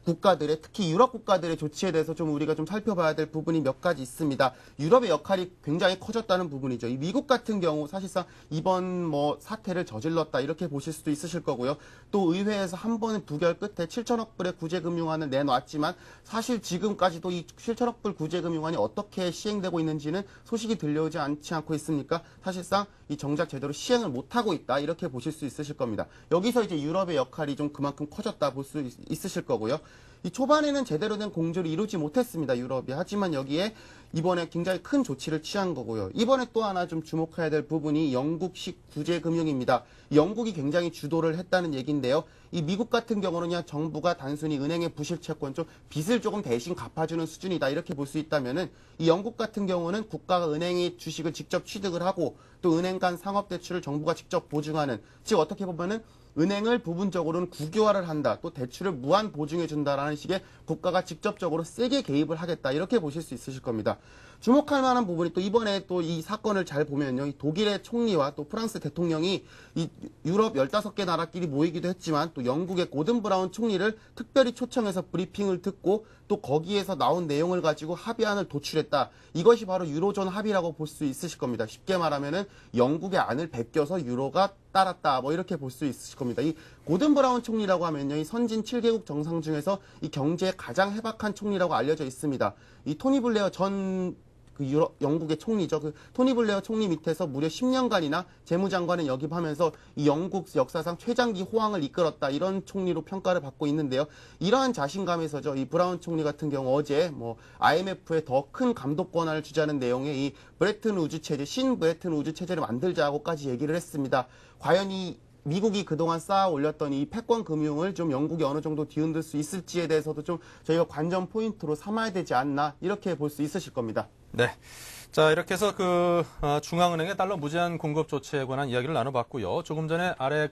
국가들의, 특히 유럽 국가들의 조치에 대해서 좀 우리가 좀 살펴봐야 될 부분이 몇 가지 있습니다. 유럽의 역할이 굉장히 커졌다는 부분이죠. 이 미국 같은 경우 사실상 이번 뭐 사태를 저질렀다, 이렇게 보실 수도 있으실 거고요. 또 의회에서 한 번의 부결 끝에 7천억 불의 구제금융안을 내놨지만 사실 지금까지도 이 7천억 불 구제금융안이 어떻게 시행되고 있는지는 소식이 들려오지 않고 있으니까 사실상 이 정작 제대로 시행을 못하고 있다, 이렇게 보실 수 있으실 겁니다. 여기서 이제 유럽의 역할이 좀 그만큼 커졌다 볼 수 있으실 거고요. 이 초반에는 제대로 된 공조를 이루지 못했습니다, 유럽이. 하지만 여기에 이번에 굉장히 큰 조치를 취한 거고요. 이번에 또 하나 좀 주목해야 될 부분이 영국식 구제금융입니다. 영국이 굉장히 주도를 했다는 얘기인데요. 이 미국 같은 경우는 그냥 정부가 단순히 은행의 부실 채권, 좀 빚을 조금 대신 갚아주는 수준이다, 이렇게 볼 수 있다면은 이 영국 같은 경우는 국가가 은행의 주식을 직접 취득을 하고 또 은행 간 상업 대출을 정부가 직접 보증하는, 즉 어떻게 보면은 은행을 부분적으로는 국유화를 한다, 또 대출을 무한 보증해 준다라는 식의 국가가 직접적으로 세게 개입을 하겠다, 이렇게 보실 수 있으실 겁니다. 주목할 만한 부분이 또 이번에 또 이 사건을 잘 보면요. 이 독일의 총리와 또 프랑스 대통령이 이 유럽 15개 나라끼리 모이기도 했지만 또 영국의 고든 브라운 총리를 특별히 초청해서 브리핑을 듣고 또 거기에서 나온 내용을 가지고 합의안을 도출했다. 이것이 바로 유로존 합의라고 볼 수 있으실 겁니다. 쉽게 말하면은 영국의 안을 베껴서 유로가 따랐다, 뭐 이렇게 볼 수 있으실 겁니다. 이 고든 브라운 총리라고 하면요, 이 선진 7개국 정상 중에서 이 경제에 가장 해박한 총리라고 알려져 있습니다. 이 토니 블레어 전 영국의 총리죠. 그 토니 블레어 총리 밑에서 무려 10년간이나 재무장관을 역임하면서 이 영국 역사상 최장기 호황을 이끌었다, 이런 총리로 평가를 받고 있는데요. 이러한 자신감에서죠, 이 브라운 총리 같은 경우 어제 뭐 IMF에 더 큰 감독 권한을 주자는 내용의 이 브레튼 우즈 체제, 신 브레튼 우즈 체제를 만들자고까지 얘기를 했습니다. 과연 이 미국이 그동안 쌓아 올렸던 이 패권 금융을 좀 영국이 어느 정도 뒤흔들 수 있을지에 대해서도 좀 저희가 관전 포인트로 삼아야 되지 않나, 이렇게 볼 수 있으실 겁니다. 네. 자, 이렇게 해서 중앙은행의 달러 무제한 공급 조치에 관한 이야기를 나눠봤고요. 조금 전에 아래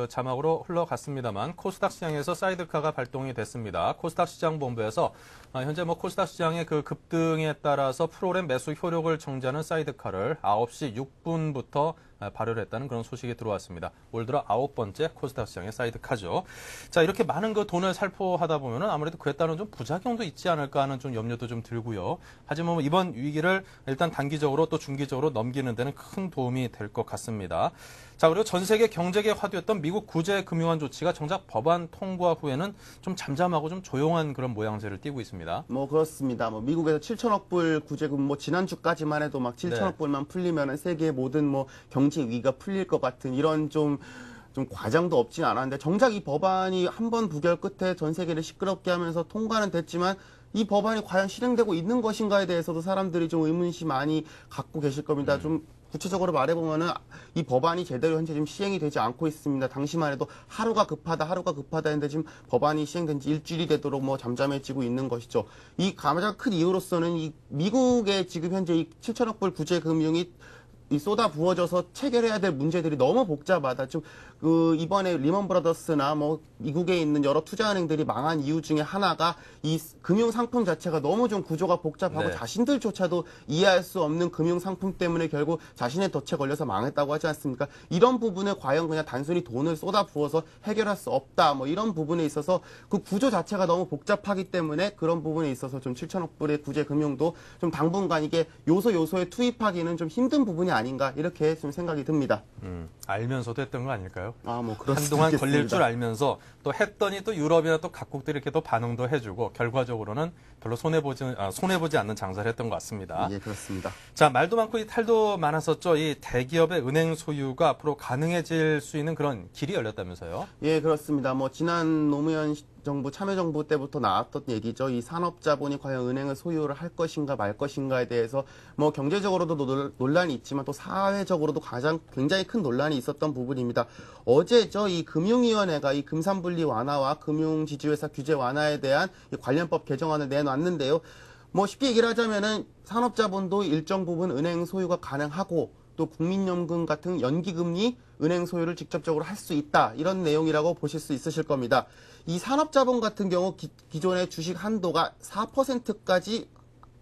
자막으로 흘러갔습니다만 코스닥 시장에서 사이드카가 발동이 됐습니다. 코스닥 시장 본부에서 현재 코스닥 시장의 급등에 따라서 프로그램 매수 효력을 정지하는 사이드카를 9시 6분부터 발효를 했다는 그런 소식이 들어왔습니다. 올 들어 9번째 코스닥 시장의 사이드카죠. 자, 이렇게 많은 그 돈을 살포하다 보면은 아무래도 그에 따른 좀 부작용도 있지 않을까 하는 좀 염려도 좀 들고요. 하지만 뭐 이번 위기를 일단 단기적으로 또 중기적으로 넘기는 데는 큰 도움이 될 것 같습니다. 자, 그리고 전 세계 경제계 화두였던 미국 구제 금융안 조치가 정작 법안 통과 후에는 좀 잠잠하고 좀 조용한 그런 모양새를 띠고 있습니다. 뭐 그렇습니다. 뭐 미국에서 7천억 불 구제금 뭐 지난주까지만 해도 막 7천억 불만 풀리면은 세계의 모든 뭐 경제 위기가 풀릴 것 같은 이런 좀 과장도 없진 않았는데 정작 이 법안이 한 번 부결 끝에 전 세계를 시끄럽게 하면서 통과는 됐지만 이 법안이 과연 실행되고 있는 것인가에 대해서도 사람들이 좀 의문시 많이 갖고 계실 겁니다. 좀 구체적으로 말해보면은 이 법안이 제대로 현재 지금 시행이 되지 않고 있습니다. 당시만 해도 하루가 급하다 했는데 지금 법안이 시행된 지 일주일이 되도록 뭐 잠잠해지고 있는 것이죠. 이 가장 큰 이유로서는 이 미국의 지금 현재 이 7천억 불 구제 금융이 이 쏟아 부어져서 체결해야 될 문제들이 너무 복잡하다. 좀 이번에 리먼 브라더스나 뭐 미국에 있는 여러 투자은행들이 망한 이유 중에 하나가 이 금융 상품 자체가 너무 좀 구조가 복잡하고 네. 자신들조차도 이해할 수 없는 금융 상품 때문에 결국 자신의 덫에 걸려서 망했다고 하지 않습니까? 이런 부분을 과연 그냥 단순히 돈을 쏟아 부어서 해결할 수 없다. 뭐 이런 부분에 있어서 그 구조 자체가 너무 복잡하기 때문에 그런 부분에 있어서 좀 7천억 불의 구제 금융도 좀 당분간 이게 요소에 투입하기는 좀 힘든 부분이 아닌가 이렇게 좀 생각이 듭니다. 알면서도 했던 거 아닐까요? 뭐 그럴 수도 한동안 있겠습니다. 걸릴 줄 알면서 또 했더니 또 유럽이나 또 각국들이 이렇게 또 반응도 해주고 결과적으로는 별로 손해보지 않는 장사를 했던 것 같습니다. 예, 그렇습니다. 자, 말도 많고 이 탈도 많았었죠. 이 대기업의 은행 소유가 앞으로 가능해질 수 있는 그런 길이 열렸다면서요? 예, 그렇습니다. 뭐 지난 노무현 정부 참여정부 때부터 나왔던 얘기죠. 이 산업자본이 과연 은행을 소유를 할 것인가 말 것인가에 대해서 뭐 경제적으로도 논란이 있지만 또 사회적으로도 굉장히 큰 논란이 있었던 부분입니다. 어제죠. 이 금융위원회가 이 금산분리 완화와 금융지주회사 규제 완화에 대한 이 관련법 개정안을 내놨는데요. 뭐 쉽게 얘기를 하자면은 산업자본도 일정 부분 은행 소유가 가능하고 또 국민연금 같은 연기금리 은행 소유를 직접적으로 할 수 있다. 이런 내용이라고 보실 수 있으실 겁니다. 이 산업자본 같은 경우 기존의 주식 한도가 4%까지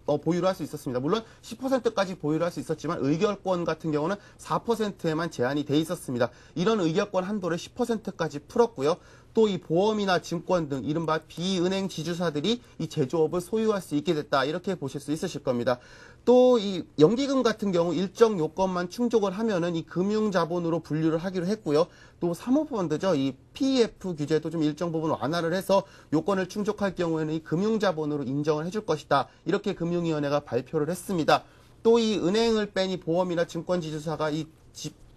보유를 할 수 있었습니다. 물론 10%까지 보유를 할 수 있었지만 의결권 같은 경우는 4%에만 제한이 돼 있었습니다. 이런 의결권 한도를 10%까지 풀었고요. 또 이 보험이나 증권 등 이른바 비은행 지주사들이 이 제조업을 소유할 수 있게 됐다. 이렇게 보실 수 있으실 겁니다. 또 이 연기금 같은 경우 일정 요건만 충족을 하면은 이 금융자본으로 분류를 하기로 했고요. 또 사모펀드죠. 이 PEF 규제도 좀 일정 부분 완화를 해서 요건을 충족할 경우에는 이 금융자본으로 인정을 해줄 것이다. 이렇게 금융위원회가 발표를 했습니다. 또 이 은행을 뺀 이 보험이나 증권지주사가 이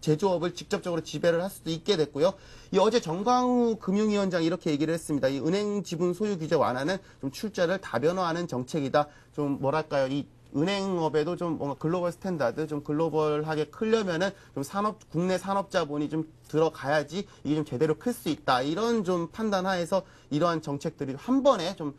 제조업을 직접적으로 지배를 할 수도 있게 됐고요. 이 어제 정광우 금융위원장이 이렇게 얘기를 했습니다. 이 은행 지분 소유 규제 완화는 좀 출자를 다변화하는 정책이다. 좀 뭐랄까요? 이 은행업에도 좀 뭔가 글로벌 스탠다드, 좀 글로벌하게 크려면은 좀 국내 산업자본이 좀 들어가야지 이게 좀 제대로 클 수 있다. 이런 좀 판단하에서 이러한 정책들이 한 번에 좀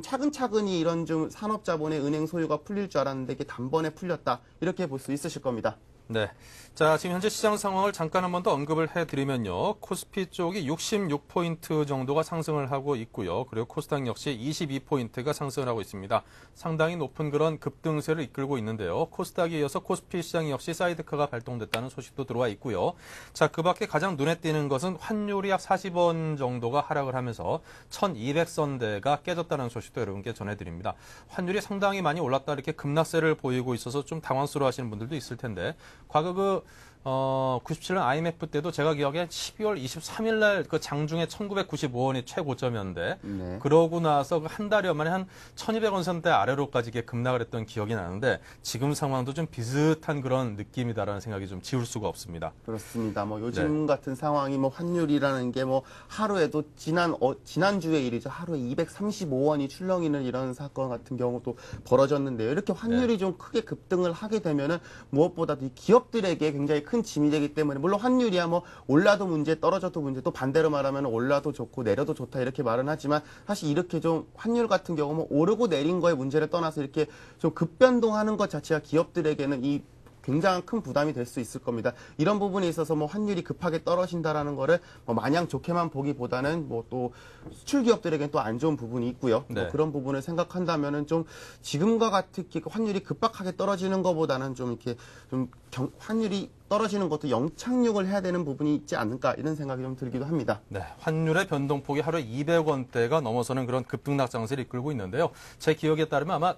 차근차근히 이런 좀 산업자본의 은행 소유가 풀릴 줄 알았는데 이게 단번에 풀렸다. 이렇게 볼 수 있으실 겁니다. 네. 자, 지금 현재 시장 상황을 잠깐 한 번 더 언급을 해드리면요. 코스피 쪽이 66포인트 정도가 상승을 하고 있고요. 그리고 코스닥 역시 22포인트가 상승을 하고 있습니다. 상당히 높은 그런 급등세를 이끌고 있는데요. 코스닥에 이어서 코스피 시장 역시 사이드카가 발동됐다는 소식도 들어와 있고요. 자, 그 밖에 가장 눈에 띄는 것은 환율이 약 40원 정도가 하락을 하면서 1200선대가 깨졌다는 소식도 여러분께 전해드립니다. 환율이 상당히 많이 올랐다 이렇게 급락세를 보이고 있어서 좀 당황스러워 하시는 분들도 있을 텐데 과거 97년 IMF 때도 제가 기억에 12월 23일 날 그 장중에 1995원이 최고점이었는데 네. 그러고 나서 한 달여 만에 한 1200원 선대 아래로까지 이렇게 급락을 했던 기억이 나는데 지금 상황도 좀 비슷한 그런 느낌이다라는 생각이 좀 지울 수가 없습니다. 그렇습니다. 뭐 요즘 같은 상황이 뭐 환율이라는 게 뭐 하루에도 지난주의 일이죠. 하루에 235원이 출렁이는 이런 사건 같은 경우도 벌어졌는데요. 이렇게 환율이 좀 크게 급등을 하게 되면은 무엇보다도 이 기업들에게 굉장히 큰 짐이 되기 때문에 물론 환율이야 뭐 올라도 문제 떨어져도 문제 또 반대로 말하면 올라도 좋고 내려도 좋다 이렇게 말은 하지만 사실 이렇게 좀 환율 같은 경우 뭐 오르고 내린 거에 문제를 떠나서 이렇게 좀 급변동하는 것 자체가 기업들에게는 이 굉장한 큰 부담이 될 수 있을 겁니다. 이런 부분에 있어서 뭐 환율이 급하게 떨어진다라는 거를 뭐 마냥 좋게만 보기보다는 뭐 또 수출 기업들에겐 또 안 좋은 부분이 있고요. 네. 뭐 그런 부분을 생각한다면은 좀 지금과 같은 환율이 급박하게 떨어지는 것보다는 좀 이렇게 좀 환율이 떨어지는 것도 영착륙을 해야 되는 부분이 있지 않을까 이런 생각이 좀 들기도 합니다. 네, 환율의 변동폭이 하루에 200원대가 넘어서는 그런 급등락 장세를 이끌고 있는데요. 제 기억에 따르면 아마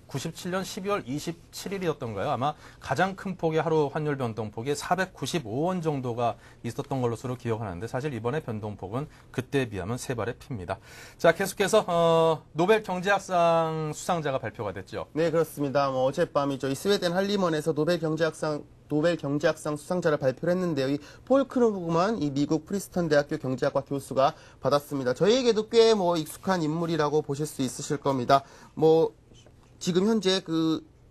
97년 12월 27일이었던가요? 아마 가장 큰 폭의 하루 환율 변동폭이 495원 정도가 있었던 걸로 서로 기억하는데 사실 이번에 변동폭은 그때에 비하면 3발의 피입니다. 자, 계속해서 노벨 경제학상 수상자가 발표가 됐죠. 네, 그렇습니다. 뭐 어젯밤이죠. 이 스웨덴 할리먼에서 노벨 경제학상 수상자를 발표를 했는데요. 이 폴 크루그만 이 미국 프리스턴 대학교 경제학과 교수가 받았습니다. 저희에게도 꽤 뭐 익숙한 인물이라고 보실 수 있으실 겁니다. 뭐 지금 현재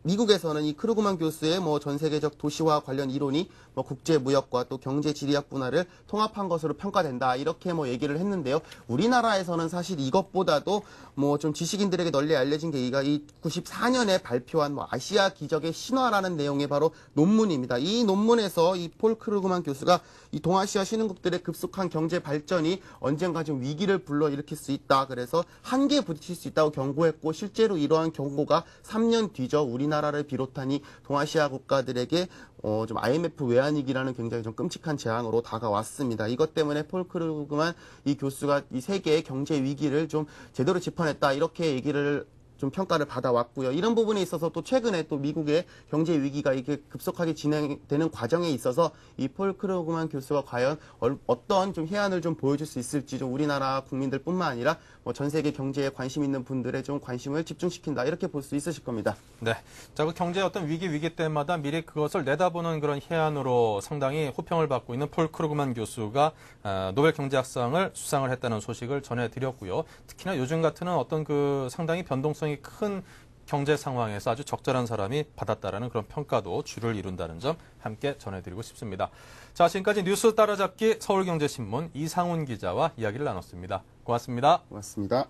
미국에서는 이 크루그만 교수의 뭐 전 세계적 도시화 관련 이론이 뭐 국제 무역과 또 경제 지리학 분야를 통합한 것으로 평가된다. 이렇게 뭐 얘기를 했는데요. 우리나라에서는 사실 이것보다도 뭐 좀 지식인들에게 널리 알려진 계기가 이 94년에 발표한 뭐 아시아 기적의 신화라는 내용의 바로 논문입니다. 이 논문에서 이 폴 크루그만 교수가 이 동아시아 신흥국들의 급속한 경제 발전이 언젠가 좀 위기를 불러일으킬 수 있다. 그래서 한계에 부딪힐 수 있다고 경고했고 실제로 이러한 경고가 3년 뒤죠. 우리나라를 비롯한 이 동아시아 국가들에게 좀 IMF 외환위기라는 굉장히 좀 끔찍한 재앙으로 다가왔습니다. 이것 때문에 폴 크루그만 이 교수가 이 세계의 경제 위기를 좀 제대로 짚어냈다. 이렇게 얘기를 좀 평가를 받아왔고요. 이런 부분에 있어서 또 최근에 또 미국의 경제 위기가 이게 급속하게 진행되는 과정에 있어서 이 폴 크루그만 교수가 과연 어떤 좀 해안을 좀 보여줄 수 있을지 좀 우리나라 국민들뿐만 아니라 뭐 전 세계 경제에 관심 있는 분들의 좀 관심을 집중시킨다 이렇게 볼 수 있으실 겁니다. 네, 자, 그 경제의 어떤 위기 때마다 미리 그것을 내다보는 그런 해안으로 상당히 호평을 받고 있는 폴 크루그만 교수가 노벨 경제학상을 수상을 했다는 소식을 전해드렸고요. 특히나 요즘 같은 어떤 그 상당히 변동성이 큰 경제 상황에서 아주 적절한 사람이 받았다라는 그런 평가도 주를 이룬다는 점 함께 전해드리고 싶습니다. 자, 지금까지 뉴스 따라잡기 서울경제신문 이상훈 기자와 이야기를 나눴습니다. 고맙습니다. 고맙습니다.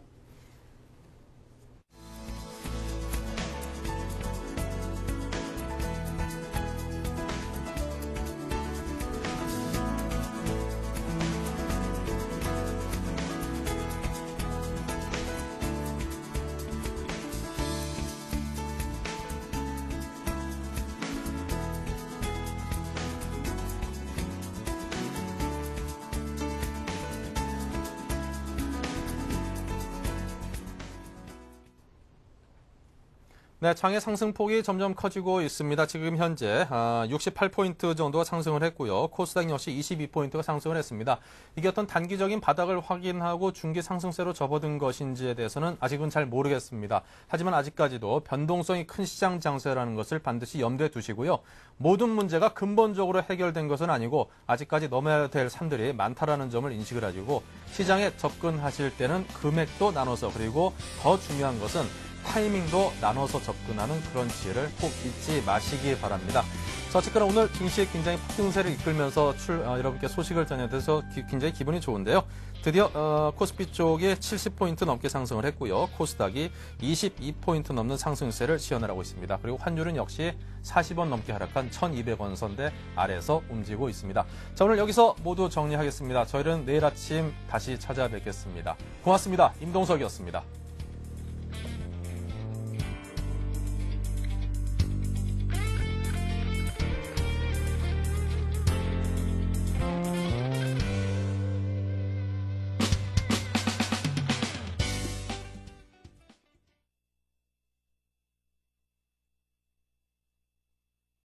네, 장의 상승폭이 점점 커지고 있습니다. 지금 현재 68포인트 정도가 상승을 했고요. 코스닥 역시 22포인트가 상승을 했습니다. 이게 어떤 단기적인 바닥을 확인하고 중기 상승세로 접어든 것인지에 대해서는 아직은 잘 모르겠습니다. 하지만 아직까지도 변동성이 큰 시장 장세라는 것을 반드시 염두에 두시고요. 모든 문제가 근본적으로 해결된 것은 아니고 아직까지 넘어야 될 산들이 많다라는 점을 인식을 하시고 시장에 접근하실 때는 금액도 나눠서 그리고 더 중요한 것은 타이밍도 나눠서 접근하는 그런 지혜를 꼭 잊지 마시기 바랍니다. 자, 어쨌거나 오늘 증시에 굉장히 폭등세를 이끌면서 여러분께 소식을 전해드려서 굉장히 기분이 좋은데요. 드디어 코스피 쪽이 70포인트 넘게 상승을 했고요. 코스닥이 22포인트 넘는 상승세를 시현하고 있습니다. 그리고 환율은 역시 40원 넘게 하락한 1200원 선대 아래에서 움직이고 있습니다. 자, 오늘 여기서 모두 정리하겠습니다. 저희는 내일 아침 다시 찾아뵙겠습니다. 고맙습니다. 임동석이었습니다.